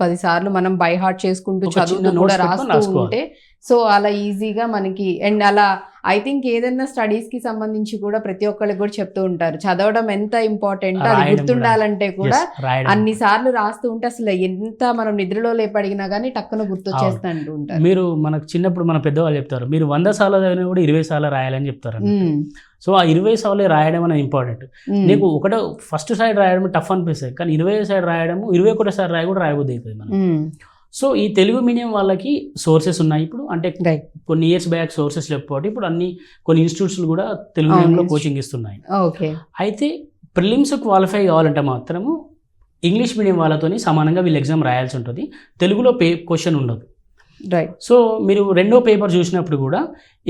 10 సార్లు మనం బై హార్ట్ చేసుకుంటూ చదువుతూ కూడా రాస్తూ ఉంటే సో అలా ఈజీగా మనకి. అండ్ అలా ఐ థింక్ ఏదైనా స్టడీస్ కి సంబంధించి కూడా ప్రతి ఒక్కరికి కూడా చెప్తూ ఉంటారు, చదవడం ఎంత ఇంపార్టెంట్, అది గుర్తుండాలంటే కూడా అన్ని సార్లు రాస్తూ ఉంటే అసలు ఎంత మనం నిద్రలో లేపడిగినా కానీ టక్కున గుర్తొచ్చేస్తా అంటూ ఉంటారు. మీరు మనకు చిన్నప్పుడు మన పెద్దవాళ్ళు చెప్తారు, మీరు 100 సార్లు చదివినా కూడా 20 సార్లు రాయాలని చెప్తారు. సో ఆ 20 సార్లు రాయడం అనేది ఇంపార్టెంట్. నీకు ఫస్ట్ సైడ్ రాయడం టఫ్ అనిపిస్తుంది, కానీ 20 సైడ్ రాయడము 21 సారి రాయి కూడా రాయబుద్ధి అవుతుంది మనం. సో ఈ తెలుగు మీడియం వాళ్ళకి సోర్సెస్ ఉన్నాయి ఇప్పుడు, అంటే కొన్ని ఇయర్స్ బ్యాక్ సోర్సెస్ లేకపోతే ఇప్పుడు కొన్ని ఇన్స్టిట్యూట్స్ కూడా తెలుగు మీడియంలో కోచింగ్ ఇస్తున్నాయి. అయితే ప్రిలిమ్స్ క్వాలిఫై కావాలంటే మాత్రము ఇంగ్లీష్ మీడియం వాళ్ళతో సమానంగా వీళ్ళు ఎగ్జామ్ రాయాల్సి ఉంటుంది. తెలుగులో క్వశ్చన్ ఉండదు. రైట్. సో మీరు రెండో పేపర్ చూసినప్పుడు కూడా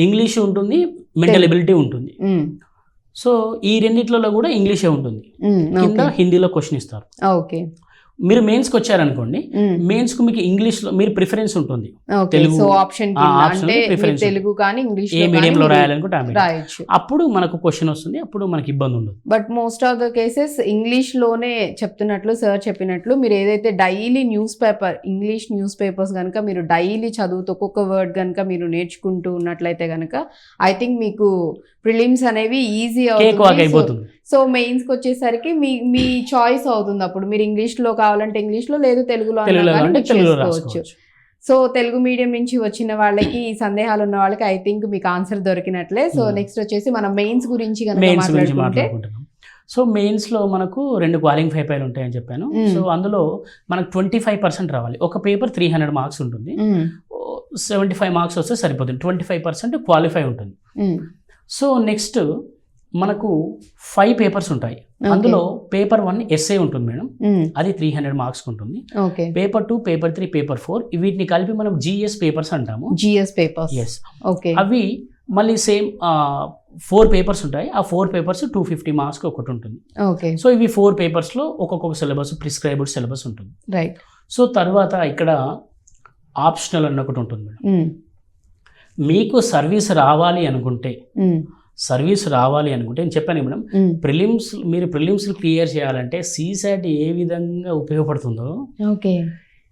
ఇంగ్లీష్ ఉంటుంది, మెంటల్ ఎబిలిటీ ఉంటుంది. సో ఈ రెండిట్లలో కూడా ఇంగ్లీషే ఉంటుంది, కింద హిందీలో క్వశ్చన్ ఇస్తారు. ఓకే. మీరు మెయిన్స్కి వచ్చారనుకోండి, మెయిన్స్కి మీకు ఇంగ్లీష్లో మీరు ప్రిఫరెన్స్ ఉంటుంది. తెలుగు ఆప్షన్ తెలుగు కానీ ఇంగ్లీష్ ఏ మీడియంలో రాయాలనుకుంటే అప్పుడు మనకు క్వశ్చన్ వస్తుంది, అప్పుడు మనకి ఇబ్బంది ఉండదు. But most of the cases English లోనే చెప్తున్నట్లు సార్ చెప్పినట్లు మీరు ఏదైతే daily news paper, English news papers కనుక మీరు డైలీ చదువుతూ ఒక్కొక్క వర్డ్ కనుక మీరు నేర్చుకుంటూ ఉన్నట్లయితే కనుక ఐ థింక్ మీకు ప్రిలిమ్స్ అనేవి ఈజీ అవుతుంది. సో మెయిన్స్ కి వచ్చేసరికి మీ చాయిస్ అవుతుంది. అప్పుడు మీరు ఇంగ్లీష్ లో కావాలంటే ఇంగ్లీష్ లో, లేదు తెలుగులో చేసుకోవచ్చు. సో తెలుగు మీడియం నుంచి వచ్చిన వాళ్ళకి, సందేహాలు ఉన్న వాళ్ళకి ఐ థింక్ మీకు ఆన్సర్ దొరికినట్లే. సో నెక్స్ట్ వచ్చేసి మనం మెయిన్స్ గురించి మాట్లాడుకుంటే, సో మెయిన్స్లో మనకు 2 క్వాలిఫైయింగ్ పేపర్లు ఉంటాయని చెప్పాను. సో అందులో మనకు 25% రావాలి. ఒక పేపర్ 300 మార్క్స్ ఉంటుంది, 75 మార్క్స్ వస్తే సరిపోతుంది, 25% క్వాలిఫై ఉంటుంది. సో నెక్స్ట్ మనకు 5 పేపర్స్ ఉంటాయి. అందులో పేపర్ 1 ఎస్ఏ ఉంటుంది మేడం, అది 300 మార్క్స్ ఉంటుంది. పేపర్ 2, పేపర్ 3, పేపర్ 4 వీటిని కలిపి మనం జిఎస్ పేపర్స్ అంటాము. GS papers. ఎస్. అవి మళ్ళీ సేమ్ 4 పేపర్స్ ఉంటాయి. ఆ 4 పేపర్స్ 250 మార్క్స్కి ఒకటి ఉంటుంది. సో ఇవి 4 పేపర్స్లో ఒక్కొక్క సిలబస్, ప్రిస్క్రైబ్డ్ సిలబస్ ఉంటుంది. రైట్. సో తర్వాత ఇక్కడ ఆప్షనల్ అన్న ఒకటి ఉంటుంది మేడం. మీకు సర్వీస్ రావాలి అనుకుంటే నేను చెప్పాను మేడం, మీరు ప్రిలిమ్స్ క్లియర్ చేయాలంటే సీసాట్ ఏ విధంగా ఉపయోగపడుతుందో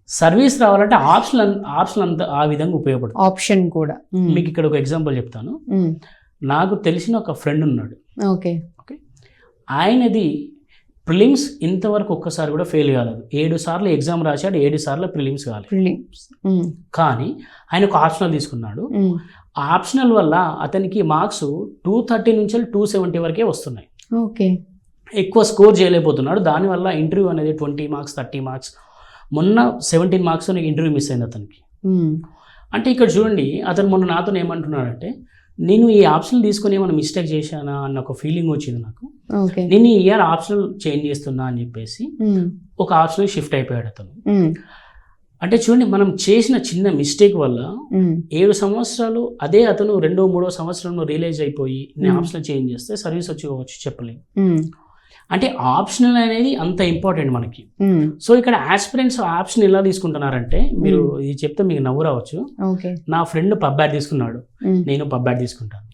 సర్వీస్ రావాలంటే ఆప్షన్ అంతా ఆ విధంగా ఉపయోగపడుతుంది. ఆప్షన్ కూడా. మీకు ఇక్కడ ఒక ఎగ్జాంపుల్ చెప్తాను. నాకు తెలిసిన ఒక ఫ్రెండ్ ఉన్నాడు. ఓకే. ఆయనది ప్రిలిమ్స్ ఇంతవరకు ఒక్కసారి కూడా ఫెయిల్ కాలేదు. 7 సార్లు ఎగ్జామ్ రాశాడు, 7 సార్లు ప్రిలిమ్స్ కాలేదు. కానీ ఆయన ఒక ఆప్షనల్ తీసుకున్నాడు. ఆ ఆప్షనల్ వల్ల అతనికి మార్క్స్ 230 నుంచి 270 వరకే వస్తున్నాయి. ఎక్కువ స్కోర్ చేయలేకపోతున్నాడు. దానివల్ల ఇంటర్వ్యూ అనేది 20 మార్క్స్, 30 మార్క్స్, మొన్న 17 మార్క్స్ ఇంటర్వ్యూ మిస్ అయింది అతనికి. అంటే ఇక్కడ చూడండి, అతను మొన్న నాతో ఏమంటున్నాడంటే, నేను ఈ ఆప్షన్ తీసుకుని ఏమైనా మిస్టేక్ చేశానా అన్న ఒక ఫీలింగ్ వచ్చింది నాకు. నేను ఈ ఇయర్ ఆప్షనల్ చేంజ్ చేస్తున్నా అని చెప్పేసి ఒక ఆప్షనల్ షిఫ్ట్ అయిపోయాడు అతను. అంటే చూడండి, మనం చేసిన చిన్న మిస్టేక్ వల్ల 7 సంవత్సరాలు అదే అతను 2వ 3వ సంవత్సరంలో రియలైజ్ అయిపోయి నేను ఆప్షనల్ చేంజ్ చేస్తే సర్వీస్ వచ్చి చెప్పలేము. అంటే ఆప్షనల్ అనేది అంత ఇంపార్టెంట్ మనకి. సో ఇక్కడ ఆస్పిరెంట్స్ ఆప్షన్ ఎలా తీసుకుంటున్నారంటే, మీరు ఇది చెప్తే మీకు నవ్వు రావచ్చు. నా ఫ్రెండ్ పబ్బాట్ తీసుకున్నాడు, నేను పబ్బాట్ తీసుకుంటాను.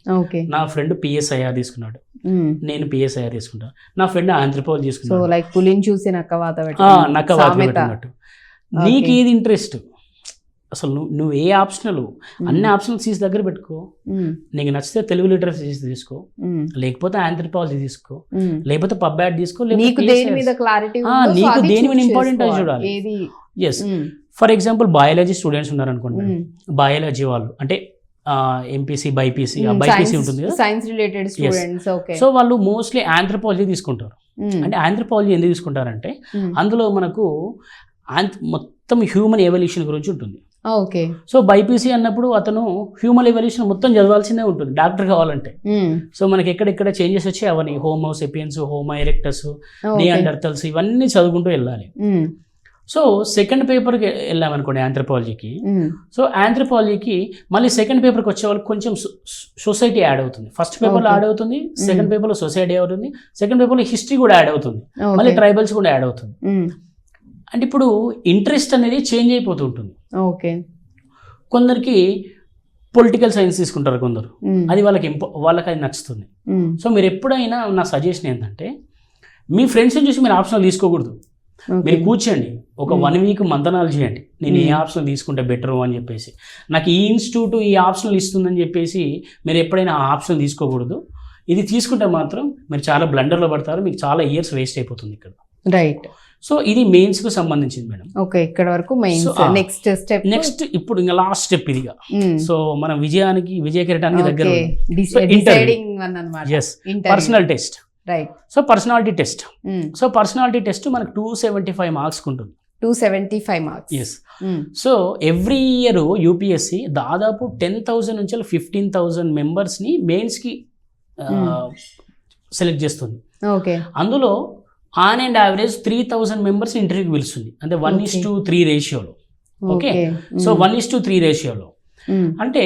నా ఫ్రెండ్ పిఎస్ఐఆర్ తీసుకున్నాడు, నేను పిఎస్ఐఆర్ తీసుకుంటాను. నా ఫ్రెండ్ ఆంథ్రోపాలజీ తీసుకున్నాడు. నక్కవాతన్నట్టు. నీకు ఏది ఇంట్రెస్ట్ అసలు? నువ్వు ఏ ఆప్షనల్, అన్ని ఆప్షనల్ సీస్ దగ్గర పెట్టుకో. నీకు నచ్చితే తెలుగు లిటరసీ తీసుకో, లేకపోతే ఆంథ్రోపాలజీ తీసుకో, లేకపోతే పబ్బాట్ తీసుకో. నీకు దేని మీద ఇంపార్టెంట్ అని చూడాలి. Yes. For example biology students ఉన్నారనుకోండి, బయాలజీ వాళ్ళు అంటే ఎంపీసీ, బైపీసీ ఉంటుంది కదా, సైన్స్ రిలేటెడ్ స్టూడెంట్స్. సో వాళ్ళు మోస్ట్లీ ఆంథ్రోపాలజీ తీసుకుంటారు. అంటే ఆంథ్రోపాలజీ ఎందుకు తీసుకుంటారంటే అందులో మనకు మొత్తం హ్యూమన్ ఎవల్యూషన్ గురించి ఉంటుంది. ఓకే. సో బైపీసీ అన్నప్పుడు అతను హ్యూమన్ ఎవల్యూషన్ మొత్తం చదవాల్సిందే ఉంటుంది డాక్టర్ కావాలంటే. సో మనకి ఎక్కడెక్కడ చేంజెస్ వచ్చాయి అవన్నీ homo sapiens, homo erectus, Neanderthals ఇవన్నీ చదువుకుంటూ వెళ్ళాలి. సో సెకండ్ పేపర్కి వెళ్ళామనుకోండి ఆంథ్రోపాలజీకి. సో ఆంథ్రోపాలజీకి మళ్ళీ సెకండ్ పేపర్కి వచ్చే వాళ్ళకి కొంచెం సొసైటీ యాడ్ అవుతుంది. ఫస్ట్ పేపర్లో యాడ్ అవుతుంది, సెకండ్ పేపర్లో సొసైటీ అవుతుంది, సెకండ్ పేపర్లో హిస్టరీ కూడా యాడ్ అవుతుంది, మళ్ళీ ట్రైబల్స్ కూడా యాడ్ అవుతుంది. అంటే ఇప్పుడు ఇంట్రెస్ట్ అనేది చేంజ్ అయిపోతూ ఉంటుంది. ఓకే. కొందరికి పొలిటికల్ సైన్స్ తీసుకుంటారు కొందరు, అది వాళ్ళకి అది నచ్చుతుంది. సో మీరు ఎప్పుడైనా నా సజెషన్ ఏంటంటే మీ ఫ్రెండ్స్ని చూసి మీరు ఆప్షనల్ తీసుకోకూడదు. మీరు కూర్చోండి, ఒక 1 వీక్ మంతనాలు చేయండి, నేను ఏ ఆప్షనల్ తీసుకుంటే బెటరు అని చెప్పేసి. నాకు ఈ ఇన్స్టిట్యూట్ ఈ ఆప్షనల్ ఇస్తుందని చెప్పేసి మీరు ఎప్పుడైనా ఆ ఆప్షన్ తీసుకోకూడదు. ఇది తీసుకుంటే మాత్రం మీరు చాలా బ్లండర్లో పడతారు, మీకు చాలా ఇయర్స్ వేస్ట్ అయిపోతుంది ఇక్కడ. రైట్. సో ఇది మెయిన్స్ కు సంబంధించింది మేడం. ఓకే, ఇక్కడ వరకు మెయిన్స్. నెక్స్ట్ స్టెప్, నెక్స్ట్ ఇప్పుడు ఇంకా లాస్ట్ స్టెప్ ఇదిగా. సో మనం విజయ కిరీటానికి దగ్గర personal test. Right. So personality test. So personality test మనకు 275 మార్క్స్ ఉంటుంది. 275 marks. Yes. So every year UPSC దాదాపు 10,000 నుంచి 15,000 మెంబర్స్ని మెయిన్స్కి సెలెక్ట్ చేస్తుంది. ఓకే. అందులో ఆన్ అండ్ యావరేజ్ 3,000 మెంబర్స్ ఇంటర్వ్యూకి పిలుస్తుంది, అంటే 1:3 రేషియోలో. ఓకే. సో 1:3 రేషియోలో అంటే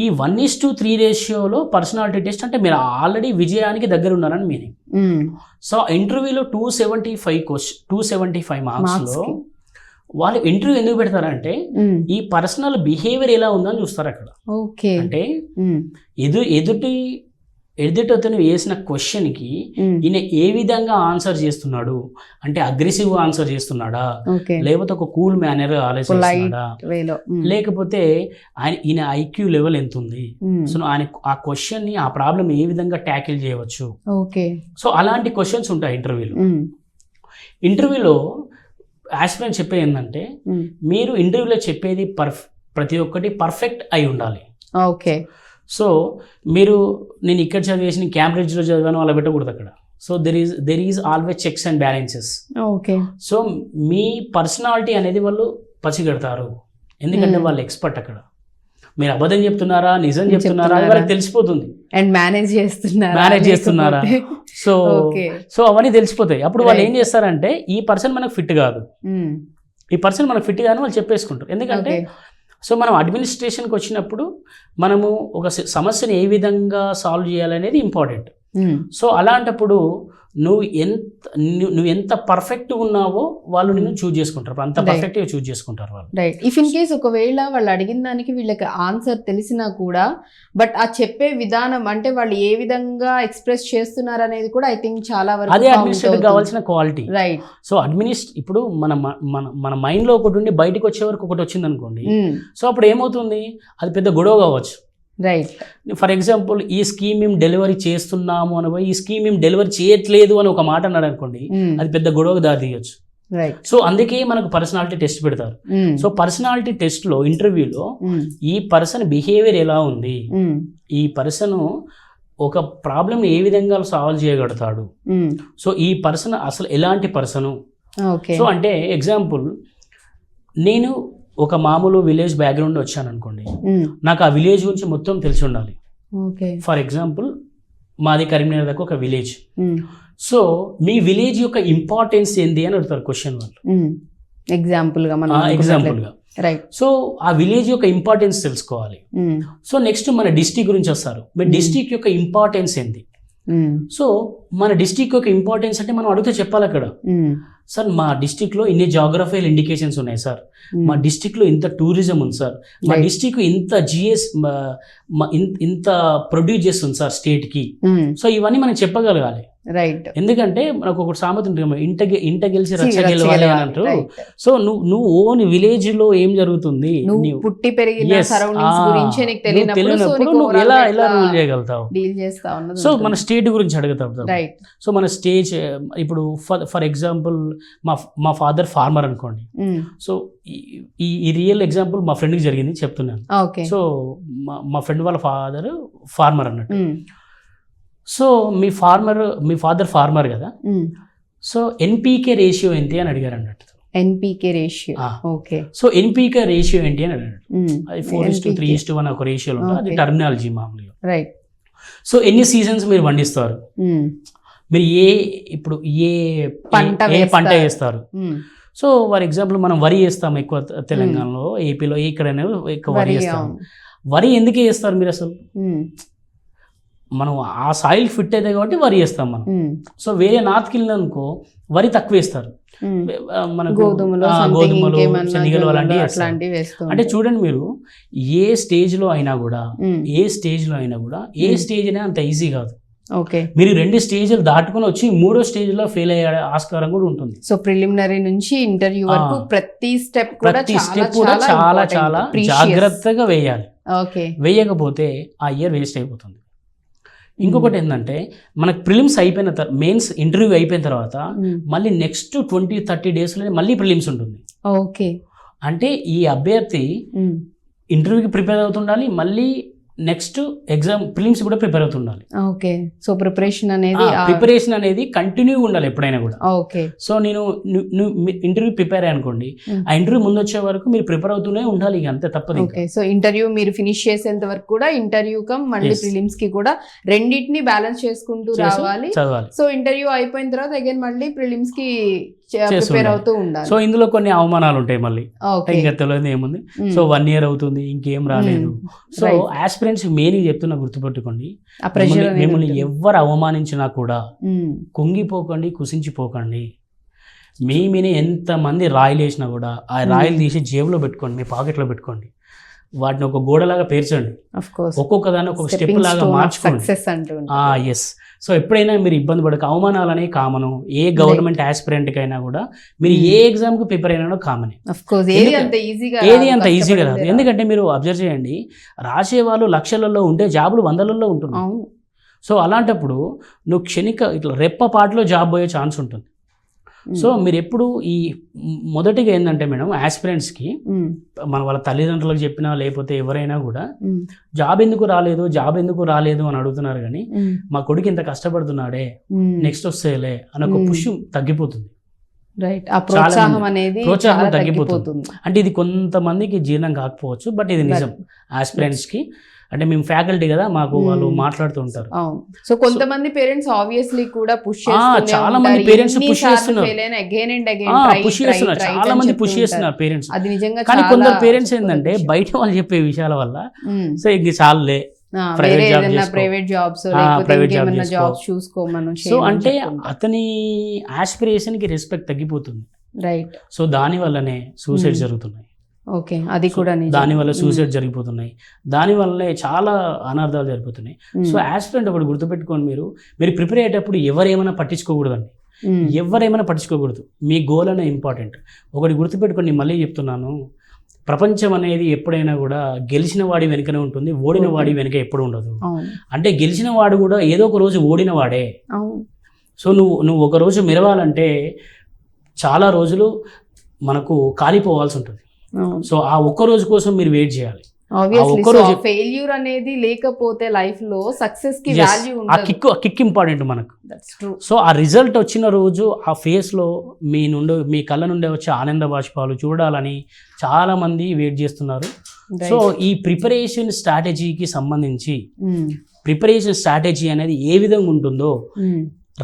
ఈ 1:3 రేషియోలో పర్సనాలిటీ టెస్ట్ అంటే మీరు ఆల్రెడీ విజయానికి దగ్గర ఉన్నారని మీనింగ్. సో ఇంటర్వ్యూలో 275 మార్క్స్లో వాళ్ళు ఇంటర్వ్యూ ఎందుకు పెడతారంటే ఈ పర్సనల్ బిహేవియర్ ఎలా ఉందని చూస్తారు అక్కడ. ఓకే. అంటే ఎదుటతను వేసిన క్వశ్చన్కి ఈయన ఏ విధంగా ఆన్సర్ చేస్తున్నాడు, అంటే అగ్రెసివ్ ఆన్సర్ చేస్తున్నాడా, లేకపోతే ఒక కూల్ మేనర్ ఆలోచిస్తున్నాడా, లేకపోతే ఈయన ఐక్యూ లెవెల్ ఎంత ఉంది, సో ఆయన ఆ క్వశ్చన్ ని ఆ ప్రాబ్లం ఏ విధంగా ట్యాకిల్ చేయవచ్చు. సో అలాంటి క్వశ్చన్స్ ఉంటాయి ఇంటర్వ్యూలో. ఇంటర్వ్యూలో ఆస్పిరెంట్ చెప్పేది ఏంటంటే మీరు ఇంటర్వ్యూలో చెప్పేది ప్రతి ఒక్కటి పర్ఫెక్ట్ అయి ఉండాలి. ఓకే. సో మీరు నేను ఇక్కడ చదివేసి క్యాంబ్రిడ్జ్లో చదివాను అలా పెట్టకూడదు అక్కడ. So there is always checks and balances. Okay. So me personality అనేది వాళ్ళు పసిగడతారు, ఎందుకంటే వాళ్ళు ఎక్స్పర్ట్ అక్కడ. మీరు అబద్ధం చెప్తున్నారా నిజం చెప్తున్నారా అని వాళ్ళకి తెలిసిపోతుంది. అండ్ మేనేజ్ చేస్తున్నారా సో అవన్నీ తెలిసిపోతాయి. అప్పుడు వాళ్ళు ఏం చేస్తారంటే ఈ పర్సన్ మనకు ఫిట్ కాదు, ఈ పర్సన్ మనకు ఫిట్ కాదని వాళ్ళు చెప్పేసుకుంటారు. ఎందుకంటే సో మనం అడ్మినిస్ట్రేషన్కి వచ్చినప్పుడు మనము ఒక సమస్యను ఏ విధంగా సాల్వ్ చేయాలనేది ఇంపార్టెంట్. సో అలాంటప్పుడు నువ్వు ఎంత పర్ఫెక్ట్ ఉన్నావో వాళ్ళు నిన్ను చూజ్ చేసుకుంటారు, అంత పర్ఫెక్ట్గా చూజ్ చేసుకుంటారు వాళ్ళు. రైట్. ఇఫ్ ఇన్ కేస్ ఒకవేళ వాళ్ళు అడిగిన దానికి వీళ్ళకి ఆన్సర్ తెలిసినా కూడా బట్ ఆ చెప్పే విధానం అంటే వాళ్ళు ఏ విధంగా ఎక్స్ప్రెస్ చేస్తున్నారు అనేది కూడా ఐ థింక్ చాలా వరకు అదే అడ్మినిస్ట్రేటర్ కావాల్సిన క్వాలిటీ. రైట్. సో ఇప్పుడు మన మైండ్ లో ఒకటి ఉండి బయటకు వచ్చే వరకు ఒకటి వచ్చింది అనుకోండి, సో అప్పుడు ఏమవుతుంది, అది పెద్ద గొడవ కావచ్చు. రైట్. ఫర్ ఎగ్జాంపుల్ ఈ స్కీమ్ మేము డెలివరీ చేస్తున్నాము అని ఈ స్కీమ్ మేము డెలివరీ చేయట్లేదు అని ఒక మాట అన్నాడు అనుకోండి, అది పెద్ద గొడవకు దారి తీయచ్చు. సో అందుకే మనకు పర్సనాలిటీ టెస్ట్ పెడతారు. సో పర్సనాలిటీ టెస్ట్ లో ఇంటర్వ్యూలో ఈ పర్సన్ బిహేవియర్ ఎలా ఉంది, ఈ పర్సన్ ఒక ప్రాబ్లమ్ ఏ విధంగా సాల్వ్ చేయగలుగుతాడు, సో ఈ పర్సన్ అసలు ఎలాంటి పర్సను. సో అంటే ఎగ్జాంపుల్ నేను ఒక మామూలు విలేజ్ బ్యాక్గ్రౌండ్ వచ్చాను అనుకోండి, నాకు ఆ విలేజ్ గురించి మొత్తం తెలిసి ఉండాలి. ఫర్ ఎగ్జాంపుల్ మాది కరీంనగర్ దాకా ఒక విలేజ్. సో మీ విలేజ్ యొక్క ఇంపార్టెన్స్ ఏంది అని అడుగుతారు క్వశ్చన్ వాళ్ళు. ఎగ్జాంపుల్గా సో ఆ విలేజ్ యొక్క ఇంపార్టెన్స్ తెలుసుకోవాలి. సో నెక్స్ట్ మన డిస్ట్రిక్ట్ గురించి వస్తారు, మీ డిస్ట్రిక్ట్ యొక్క ఇంపార్టెన్స్ ఏంది. సో మన డిస్ట్రిక్ట్ యొక్క ఇంపార్టెన్స్ అంటే మనం అడిగితే చెప్పాలి అక్కడ, సార్ మా డిస్ట్రిక్ట్లో ఇన్ని జాగ్రఫికల్ ఇండికేషన్స్ ఉన్నాయి సార్, మా డిస్ట్రిక్ట్లో ఇంత టూరిజం ఉంది సార్, మా డిస్ట్రిక్ట్ ఇంత జిఎస్ ఇంత ప్రొడ్యూస్ చేస్తుంది సార్ స్టేట్కి. సో ఇవన్నీ మనం చెప్పగలగాలి. రైట్. ఎందుకంటే మనకు ఒక సామెత ఉంటుంది, ఇంట గెలిచి రచ్చ గెలవాలి అని అంటారు. సో నువ్వు ఓన్ విలేజ్ లో ఏం జరుగుతుంది, పుట్టి పెరిగిన సరౌండింగ్స్ గురించి నీకు తెలియనప్పుడు నువ్వు ఎలా రూల్ చేయగలుగుతావు. సో మన స్టేట్ గురించి అడుగుతాం. సో మన స్టేజ్ ఇప్పుడు ఫర్ ఎగ్జాంపుల్ మా ఫాదర్ ఫార్మర్ అనుకోండి. సో ఈ రియల్ ఎగ్జాంపుల్ మా ఫ్రెండ్కి జరిగింది చెప్తున్నాను. సో మా ఫ్రెండ్ వాళ్ళ ఫాదర్ ఫార్మర్ అన్నట్టు. సో మీ ఫాదర్ ఫార్మర్ కదా, సో ఎన్పీకే రేషియో ఏంటి అని అడిగారు అన్నట్టు. NPK ratio. Okay. So NPK ratio ఏంటి అని అన్నాడు. అది 4:3:1 ఒక రేషియోలో ఉంటుంది. అది టర్మినాలజీ మామూలుగా. రైట్. సో ఎన్ని సీజన్స్ మీరు పండిస్తారు, మీరు ఇప్పుడు ఏ పంట వేస్తారు. సో ఫర్ ఎగ్జాంపుల్ మనం వరి వేస్తాం ఎక్కువ తెలంగాణలో, ఏపీలో, ఎక్కడైనా ఎక్కువ వరి వేస్తాం. వరి ఎందుకు వేస్తారు మీరు అసలు? మనం ఆ సాయిల్ ఫిట్ అయితే కాబట్టి వరి వేస్తాం మనం. సో వేరే నార్త్కి వెళ్ళిననుకో వరి తక్కువ వేస్తారు, మనకు గోధుమలు, శనగలు అలాంటివి వేస్తారు. అంటే చూడండి, మీరు ఏ స్టేజ్లో అయినా కూడా ఏ స్టేజ్ అయినా అంత ఈజీ కాదు. ఓకే. మీరు 2 స్టేజ్లు దాటుకుని వచ్చి 3వ స్టేజ్లో ఫెయిల్ అయ్యే ఆస్కారం కూడా ఉంటుంది. సో ప్రిలిమినరీ నుంచి ఇంటర్వ్యూ వరకు ప్రతి స్టెప్ కూడా చాలా చాలా జాగ్రత్తగా వేయాలి. ఓకే. వేయకపోతే ఆ ఇయర్ వేస్ట్ అయిపోతుంది. ఇంకొకటి ఏంటంటే, మనకు ప్రిలిమ్స్ అయిపోయిన మెయిన్స్ ఇంటర్వ్యూ అయిపోయిన తర్వాత మళ్ళీ నెక్స్ట్ 20-30 డేస్లోనే మళ్ళీ ప్రిలిమ్స్ ఉంటుంది. ఓకే. అంటే ఈ అభ్యర్థి ఇంటర్వ్యూకి ప్రిపేర్ అవుతుండాలి, మళ్ళీ నెక్స్ట్ ఎగ్జామ్ ప్రిలిమ్స్ కూడా ప్రిపేర్ అవుతుండాలి. ఓకే. సో ప్రిపరేషన్ అనేది కంటిన్యూ ఉండాలి ఎప్పుడైనా కూడా. ఓకే. సో నేను ఇంటర్వ్యూ ప్రిపేర్ అనుకోండి, ఆ ఇంటర్వ్యూ ముందు వచ్చే వరకు మీరు ప్రిపేర్ అవుతూనే ఉండాలి, ఇక అంతే, తప్పదు. ఓకే. సో ఇంటర్వ్యూ మీరు ఫినిష్ చేసేంత వరకు కూడా ఇంటర్వ్యూ కమ్ మళ్ళీ ప్రిలిమ్స్ కి కూడా రెండింటిని బ్యాలెన్స్ చేసుకుంటూ రావాలి, చదవాలి. సో ఇంటర్వ్యూ అయిపోయిన తర్వాత అగైన్ మళ్ళీ ప్రిలిమ్స్ కి ప్రిపేర్ అవుతూ ఉండాలి. సో ఇందులో కొన్ని అవమానాలు ఉంటాయి మళ్ళీ, ఇంకా తెలియదు ఏముంది. సో 1 year అవుతుంది, ఇంకేం రాలేదు. సో ఆస్పిరెంట్స్ మెయిన్ చెప్తున్నా, గుర్తుపెట్టుకోండి, మిమ్మల్ని ఎవరు అవమానించినా కూడా కుంగిపోకండి, కుసించిపోకండి. మీ మీద ఎంతమంది రాయిలు వేసినా కూడా ఆ రాయిలు తీసి జేబులో పెట్టుకోండి, మీ పాకెట్లో పెట్టుకోండి, వాటిని ఒక గోడలాగా పేర్చండి, ఒక్కొక్క దాన్ని ఒక్కొక్క స్టెప్ లాగా మార్చుకోండి. ఎస్. సో ఎప్పుడైనా మీరు ఇబ్బంది పడక, అవమానాలు అనేవి కామను. ఏ గవర్నమెంట్ ఆస్పిరెంట్కి అయినా కూడా మీరు ఏ ఎగ్జామ్కి ప్రిపేర్ అయినా కామనే. ఏది అంత ఈజీగా రాదు. ఎందుకంటే మీరు అబ్జర్వ్ చేయండి, రాసే వాళ్ళు లక్షలలో ఉంటే జాబులు 100లలో ఉంటున్నాయి. సో అలాంటప్పుడు నువ్వు ఇట్లా రెప్పపాటులో జాబ్ పోయే ఛాన్స్ ఉంటుంది. సో మీరు ఎప్పుడు ఈ మొదటిగా ఏంటంటే మేడం, ఆస్పిరెంట్స్కి మన వాళ్ళ తల్లిదండ్రులకు చెప్పినా లేకపోతే ఎవరైనా కూడా జాబ్ ఎందుకు రాలేదు అని అడుగుతున్నారు, కానీ మా కొడుకు ఇంత కష్టపడుతున్నాడే, నెక్స్ట్ వస్తేలే అని ఒక పుష్ తగ్గిపోతుంది. ప్రోత్సాహం తగ్గిపోతుంది. అంటే ఇది కొంతమందికి జీర్ణం కాకపోవచ్చు, బట్ ఇది నిజం. ఆస్పిరెంట్స్కి అంటే మేము ఫ్యాకల్టీ కదా, మాకు వాళ్ళు మాట్లాడుతూ ఉంటారు. సో కొంతమంది పేరెంట్స్ ఆబ్వియస్లీ కూడా పుష్ చాలా మంది పేరెంట్స్ పుష్ చేస్తున్నారు, చాలా మంది పుష్ చేస్తున్నారు పేరెంట్స్. అది నిజంగా. కానీ కొందరు పేరెంట్స్ ఏంటంటే బయట వాళ్ళు చెప్పే విషయాల వల్ల సో ఇంక చాలులే ప్రైవేట్ జాబ్స్ చూసుకోమను. సో అంటే అతని ఆస్పిరేషన్ కి రెస్పెక్ట్ తగ్గిపోతుంది. రైట్. సో దాని వల్లనే సూసైడ్ జరుగుతున్నాయి. ఓకే. అది కూడా దానివల్ల సూసైడ్ జరిగిపోతున్నాయి, దానివల్లే చాలా అనార్థాలు జరిగిపోతున్నాయి. సో ఆస్పిరెంట్ ఒకటి గుర్తుపెట్టుకోండి, మీరు ప్రిపేర్ అయ్యేటప్పుడు ఎవరేమైనా పట్టించుకోకూడదండి, ఎవరేమైనా పట్టించుకోకూడదు. మీ గోల్ అనే ఇంపార్టెంట్. ఒకటి గుర్తుపెట్టుకోండి, మళ్ళీ చెప్తున్నాను, ప్రపంచం అనేది ఎప్పుడైనా కూడా గెలిచిన వాడి వెనుకనే ఉంటుంది, ఓడిన వాడి వెనుక ఎప్పుడు ఉండదు. అంటే గెలిచిన వాడు కూడా ఏదో ఒక రోజు ఓడిన వాడే. సో నువ్వు ఒక రోజు మెరవాలంటే చాలా రోజులు మనకు కాలిపోవాల్సి ఉంటుంది. సో ఆ ఒక్క రోజు కోసం మీరు వెయిట్ చేయాలి. ఫెయిల్యూర్ అనేది లేకపోతే లైఫ్ లో సక్సెస్ కి వాల్యూ ఉండదు. ఆ కిక్ ఇంపార్టెంట్ మనకు. సో ఆ రిజల్ట్ వచ్చిన రోజు ఆ ఫేస్ లో మీ కళ్ళ నుండే వచ్చే ఆనంద బాష్పాలు చూడాలని చాలా మంది వెయిట్ చేస్తున్నారు. సో ఈ ప్రిపరేషన్ స్ట్రాటజీకి సంబంధించి ప్రిపరేషన్ స్ట్రాటజీ అనేది ఏ విధంగా ఉంటుందో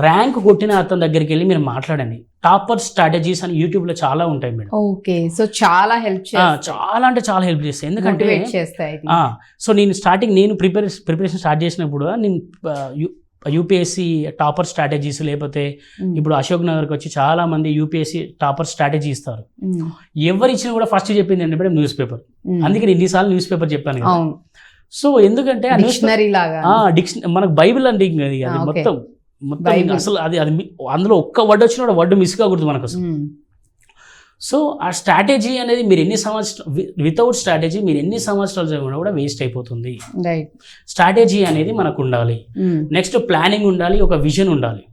ర్యాంక్ కొట్టిన అతని దగ్గరికి వెళ్ళి మీరు మాట్లాడండి. టాపర్ స్ట్రాటజీస్ అని యూట్యూబ్ లో చాలా ఉంటాయి మేడం. ఓకే. సో చాలా హెల్ప్ చేస్తాయి, చాలా అంటే చాలా హెల్ప్ చేస్తాయి. ఎందుకంటే సో నేను ప్రిపరేషన్ స్టార్ట్ చేసినప్పుడు నేను యూపీఎస్సీ టాపర్ స్ట్రాటజీస్, లేకపోతే ఇప్పుడు అశోక్ నగర్కి వచ్చి చాలా మంది యూపీఎస్సీ టాపర్ స్ట్రాటజీ ఇస్తారు. ఎవరు ఇచ్చినా కూడా ఫస్ట్ చెప్పింది ఏంటంటే న్యూస్ పేపర్. అందుకే నేను ఇన్నిసార్లు న్యూస్ పేపర్ చెప్పాను కదా. సో ఎందుకంటే మనకు బైబిల్ అంటే అది మొత్తం అసలు అది అందులో ఒక్క వర్డ్ వచ్చిన వర్డ్ మిస్ కాకూడదు మనకు అసలు. సో ఆ స్ట్రాటజీ అనేది మీరు ఎన్ని సంవత్సరాలు వితౌట్ స్ట్రాటజీ మీరు ఎన్ని సంవత్సరాలు చదివినా కూడా వేస్ట్ అయిపోతుంది. స్ట్రాటజీ అనేది మనకు ఉండాలి. నెక్స్ట్ ప్లానింగ్ ఉండాలి, ఒక విజన్ ఉండాలి.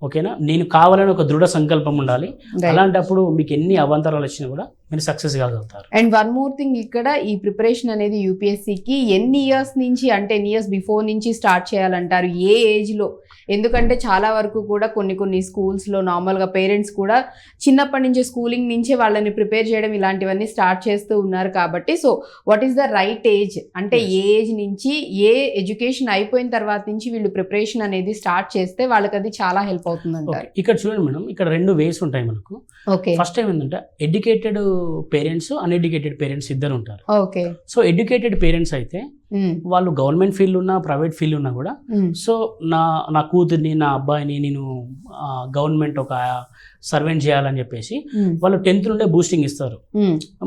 ఓకేనా, నేను కావాలని ఒక దృఢ సంకల్పం ఉండాలి. అలాంటప్పుడు మీకు ఎన్ని అవాంతరాలు వచ్చినా కూడా మీరు సక్సెస్ కాగలుగుతారు. అండ్ వన్ మోర్ థింగ్, ఇక్కడ ఈ ప్రిపరేషన్ అనేది యూపీఎస్సీకి ఎన్ని ఇయర్స్ నుంచి, అంటే 10 ఇయర్స్ బిఫోర్ నుంచి స్టార్ట్ చేయాలంటారు, ఏ ఏజ్లో? ఎందుకంటే చాలా వరకు కూడా కొన్ని స్కూల్స్లో నార్మల్గా పేరెంట్స్ కూడా చిన్నప్పటి నుంచే స్కూలింగ్ నుంచే వాళ్ళని ప్రిపేర్ చేయడం ఇలాంటివన్నీ స్టార్ట్ చేస్తూ ఉన్నారు కాబట్టి, so what is the right age? అంటే ఏ ఏజ్ నుంచి, ఏ ఎడ్యుకేషన్ అయిపోయిన తర్వాత నుంచి వీళ్ళు ప్రిపరేషన్ అనేది స్టార్ట్ చేస్తే వాళ్ళకి అది చాలా హెల్ప్ అవుతుంది అంటారు? ఇక్కడ చూడండి మేడం, ఇక్కడ 2 వేస్ ఉంటాయి మనకు. ఓకే. ఫస్ట్ టైం ఏంటంటే ఎడ్యుకేటెడ్ పేరెంట్స్, అన్ఎడ్యుకేటెడ్ పేరెంట్స్ ఇద్దరు ఉంటారు. ఓకే. సో ఎడ్యుకేటెడ్ పేరెంట్స్ అయితే వాళ్ళు గవర్నమెంట్ ఫీల్డ్ ఉన్నా ప్రైవేట్ ఫీల్డ్ ఉన్నా కూడా, సో నా కూతుర్ని, నా అబ్బాయిని నేను గవర్నమెంట్ ఒక సర్వెంట్ చేయాలని చెప్పేసి వాళ్ళు 10th నుండే బూస్టింగ్ ఇస్తారు.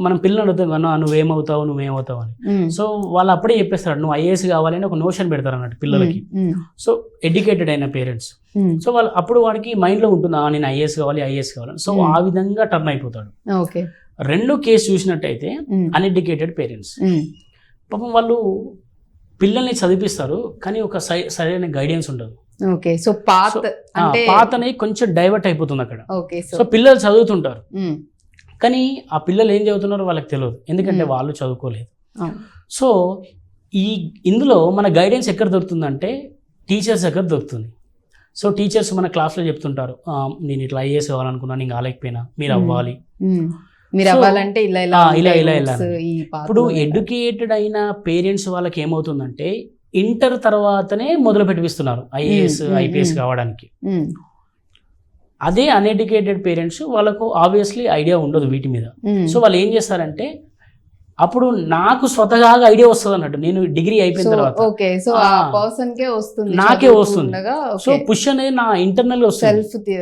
మనం పిల్లలు అడుగుతాం కదా, నువ్వేమవుతావు అని. సో వాళ్ళు అప్పుడే చెప్పేస్తారు నువ్వు ఐఏఎస్ కావాలని ఒక నోషన్ పెడతారు అన్నట్టు పిల్లలకి. సో ఎడ్యుకేటెడ్ అయిన పేరెంట్స్, సో వాళ్ళు అప్పుడు వాడికి మైండ్లో ఉంటుంది నేను ఐఏఎస్ కావాలి. సో ఆ విధంగా టర్న్ అయిపోతాడు. రెండో కేసు చూసినట్టయితే అన్ఎడ్యుకేటెడ్ పేరెంట్స్, పాపం వాళ్ళు పిల్లల్ని చదివిస్తారు కానీ ఒక సరైన గైడెన్స్ ఉండదు. ఓకే. సో పాత్ అనేది కొంచెం డైవర్ట్ అయిపోతుంది అక్కడ. ఓకే. సో పిల్లలు చదువుతుంటారు కానీ ఆ పిల్లలు ఏం చదువుతున్నారో వాళ్ళకి తెలియదు, ఎందుకంటే వాళ్ళు చదువుకోలేదు. సో ఇందులో మన గైడెన్స్ ఎక్కడ దొరుకుతుందంటే టీచర్స్ దగ్గర దొరుకుతుంది. సో టీచర్స్ మన క్లాస్లో చెప్తుంటారు నేను ఇట్లా ఐఏఎస్ కావాలనుకున్నా, నేను కాలేకపోయినా, మీరు అవ్వాలి, మీరు అవ్వాలంటే ఇలా. ఇప్పుడు ఎడ్యుకేటెడ్ అయిన పేరెంట్స్ వాళ్ళకి ఏమవుతుందంటే ఇంటర్ తర్వాతనే మొదలు పెట్టిస్తున్నారు ఐఏఎస్ ఐపీఎస్ కావడానికి. అదే అన్ఎడ్యుకేటెడ్ పేరెంట్స్ వాళ్ళకు ఆబ్వియస్లీ ఐడియా ఉండదు వీటి మీద. సో వాళ్ళు ఏం చేస్తారంటే అప్పుడు నాకు స్వతహాగా ఐడియా వస్తుంది అన్నట్టు, నేను డిగ్రీ అయిపోయిన తర్వాత నాకే వస్తుంది. సో పుష్ అనేది నా ఇంటర్నల్ వస్తుంది.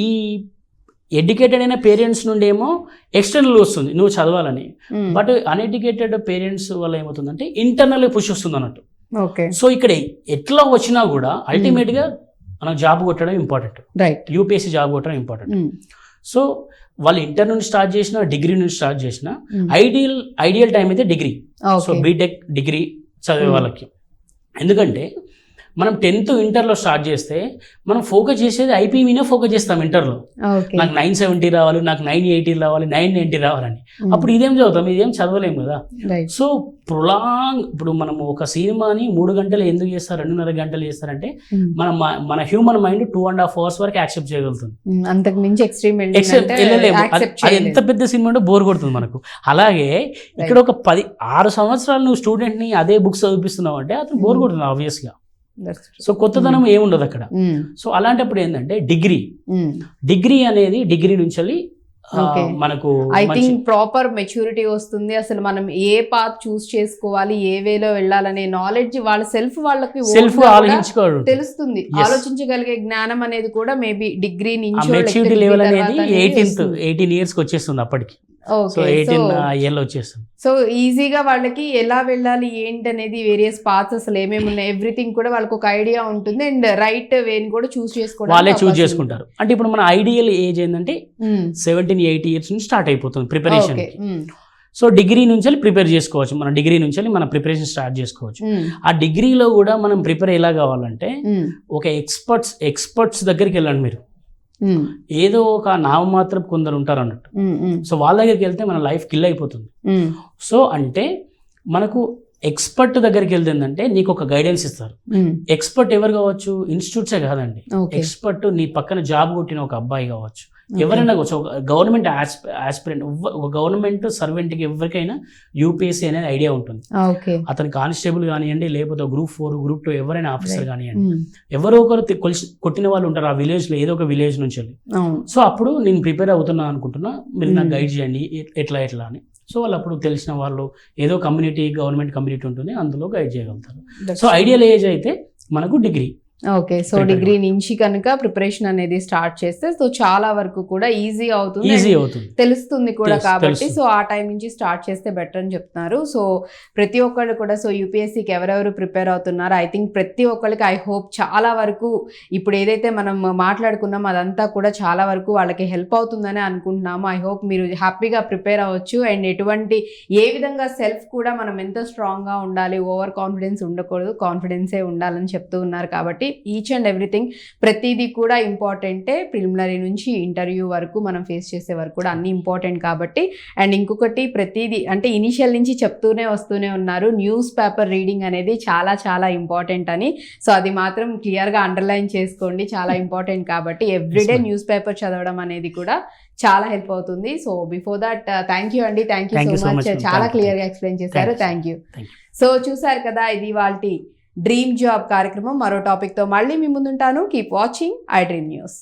ఈ ఎడ్యుకేటెడ్ అయిన పేరెంట్స్ నుండి ఏమో ఎక్స్టర్నల్ వస్తుంది నువ్వు చదవాలని, బట్ అన్ఎడ్యుకేటెడ్ పేరెంట్స్ వల్ల ఏమవుతుందంటే ఇంటర్నల్ పుష్ వస్తుంది అన్నట్టు. సో ఇక్కడ ఎట్లా వచ్చినా కూడా అల్టిమేట్ గా మనం జాబ్ కొట్టడం ఇంపార్టెంట్, యూపీఎస్సీ జాబ్ కొట్టడం ఇంపార్టెంట్. సో వాళ్ళు ఇంటర్ నుండి స్టార్ట్ చేసిన, డిగ్రీ నుండి స్టార్ట్ చేసిన, ఐడియల్ టైం అయితే డిగ్రీ. సో బీటెక్ డిగ్రీ చదివే వాళ్ళకి, ఎందుకంటే మనం 10th ఇంటర్లో స్టార్ట్ చేస్తే మనం ఫోకస్ చేసేది ఐపీ మీనే ఫోకస్ చేస్తాం ఇంటర్లో. నాకు 970 రావాలి, నాకు 980 రావాలి, 990 రావాలని. అప్పుడు ఇదేం చదువుతాం, ఇదేం చదవలేము కదా. సో ఇప్పుడు మనం ఒక సినిమాని 3 గంటలు ఎందుకు చేస్తారు, 2.5 గంటలు చేస్తారంటే మన హ్యూమన్ మైండ్ 2.5 hours వరకు యాక్సెప్ట్ చేయగలుగుతుంది, అంతకు మించి ఎక్స్ట్రీమ్ వెళ్ళలేము. అది ఎంత పెద్ద సినిమా అంటే బోర్ కొడుతుంది మనకు. అలాగే ఇక్కడ ఒక 6 సంవత్సరాలు నువ్వు స్టూడెంట్ని అదే బుక్స్ చదివిస్తున్నావు అంటే అతను బోర్ కొడుతుంది ఆబ్వియస్గా. సో కొత్తదనం ఏముండదు అక్కడ. సో అలాంటప్పుడు ఏంటంటే డిగ్రీ అనేది డిగ్రీ నుంచి మనకు ఐ థింక్ ప్రాపర్ మెచ్యూరిటీ వస్తుంది. అసలు మనం ఏ పాత్ చూస్ చేసుకోవాలి, ఏ వేలో వెళ్ళాలనే నాలెడ్జ్ వాళ్ళ వాళ్ళకి ఆలోచించుకోవడం తెలుస్తుంది. ఆలోచించగలిగే జ్ఞానం అనేది కూడా మేబీ డిగ్రీ నుంచి మెచ్యూరిటీ లెవెల్ అనేది 18 years వచ్చేస్తుంది అప్పటికి. సో 18 years వచ్చేస్తుంది. సో ఈజీగా వాళ్ళకి ఎలా వెళ్ళాలి ఏంటి అనేది వేరియస్ పాత్స్ అసలు ఏమేమి ఉన్నాయి ఎవ్రీథింగ్ కూడా వాళ్ళకి ఒక ఐడియా ఉంటుంది. అండ్ రైట్ వేని కూడా చూస్ చేసుకోవడం వాళ్ళే చూస్ చేసుకుంటారు. అంటే ఇప్పుడు మన ఐడియల్ ఏజ్ ఏంటంటే 17-18 years నుంచి స్టార్ట్ అయిపోతుంది ప్రిపరేషన్. సో డిగ్రీ నుంచి ప్రిపేర్ చేసుకోవచ్చు, మన డిగ్రీ నుంచి మన ప్రిపరేషన్ స్టార్ట్ చేసుకోవచ్చు. ఆ డిగ్రీలో కూడా మనం ప్రిపేర్ ఎలా కావాలంటే ఒక ఎక్స్పర్ట్స్ దగ్గరికి వెళ్ళండి మీరు. ఏదో ఒక నామమాత్రం కొందరు ఉంటారు అన్నట్టు. సో వాళ్ళ దగ్గరికి వెళ్తే మన లైఫ్ కిల్ అయిపోతుంది. సో అంటే మనకు ఎక్స్పర్ట్ దగ్గరికి వెళ్తే ఏంటంటే నీకు ఒక గైడెన్స్ ఇస్తారు. ఎక్స్పర్ట్ ఎవరు కావచ్చు, ఇన్స్టిట్యూట్సే కాదండి. ఎక్స్పర్ట్ నీ పక్కన జాబ్ కొట్టిన ఒక అబ్బాయి కావచ్చు, ఎవరైనా కావచ్చు, గవర్నమెంట్ ఆస్పిరెంట్, ఒక గవర్నమెంట్ సర్వెంట్కి ఎవరికైనా యూపీఎస్సీ అనేది ఐడియా ఉంటుంది. అతను కానిస్టేబుల్ కానివ్వండి, లేకపోతే గ్రూప్ 4 గ్రూప్ 2 ఎవరైనా ఆఫీసర్ కానివ్వండి, ఎవరో ఒకరు కొట్టిన వాళ్ళు ఉంటారు ఆ విలేజ్లో, ఏదో ఒక విలేజ్ నుంచి వెళ్ళి. సో అప్పుడు నేను ప్రిపేర్ అవుతున్నా అనుకుంటున్నా, మీరు నాకు గైడ్ చేయండి ఎట్లా అని. సో వాళ్ళు అప్పుడు తెలిసిన వాళ్ళు ఏదో గవర్నమెంట్ కమ్యూనిటీ ఉంటుంది, అందులో గైడ్ చేయగలుగుతారు. సో ఐడియల్ ఏజ్ అయితే మనకు డిగ్రీ. ఓకే. సో డిగ్రీ నుంచి కనుక ప్రిపరేషన్ అనేది స్టార్ట్ చేస్తే సో చాలా వరకు కూడా ఈజీ అవుతుంది, తెలుస్తుంది కూడా కాబట్టి సో ఆ టైం నుంచి స్టార్ట్ చేస్తే బెటర్ అని చెప్తున్నారు. సో ప్రతి ఒక్కళ్ళు కూడా సో యూపీఎస్సీకి ఎవరెవరు ప్రిపేర్ అవుతున్నారు, ఐ థింక్ ప్రతి ఒక్కరికి ఐ హోప్ చాలా వరకు ఇప్పుడు ఏదైతే మనం మాట్లాడుకున్నాం అదంతా కూడా చాలా వరకు వాళ్ళకి హెల్ప్ అవుతుందని అనుకుంటున్నాము. ఐ హోప్ మీరు హ్యాపీగా ప్రిపేర్ అవ్వచ్చు. అండ్ ఏ విధంగా సెల్ఫ్ కూడా మనం ఎంత స్ట్రాంగ్గా ఉండాలి, ఓవర్ కాన్ఫిడెన్స్ ఉండకూడదు, కాన్ఫిడెన్సే ఉండాలని చెప్తూ ఉన్నారు. కాబట్టి ఈచ్ అండ్ ఎవ్రీథింగ్ ప్రతిదీ కూడా ఇంపార్టెంటే, ప్రిలిమినరీ నుంచి ఇంటర్వ్యూ వరకు మనం ఫేస్ చేసే వరకు కూడా అన్ని ఇంపార్టెంట్ కాబట్టి. అండ్ ఇంకొకటి ప్రతిదీ అంటే ఇనిషియల్ నుంచి చెప్తూనే వస్తూనే ఉన్నారు, న్యూస్ పేపర్ రీడింగ్ అనేది చాలా చాలా ఇంపార్టెంట్ అని. సో అది మాత్రం క్లియర్గా అండర్లైన్ చేసుకోండి, చాలా ఇంపార్టెంట్ కాబట్టి. ఎవ్రీడే న్యూస్ పేపర్ చదవడం అనేది కూడా చాలా హెల్ప్ అవుతుంది. So before that thank you అండి, థ్యాంక్ యూ సో మచ్, చాలా క్లియర్గా ఎక్స్ప్లెయిన్ చేశారు. Thank you. సో చూసారు కదా, ఇది వాళ్ళ డ్రీమ్ జాబ్ కార్యక్రమం. మరో టాపిక్తో మళ్ళీ మీ ముందుంటాను. Keep watching iDream news.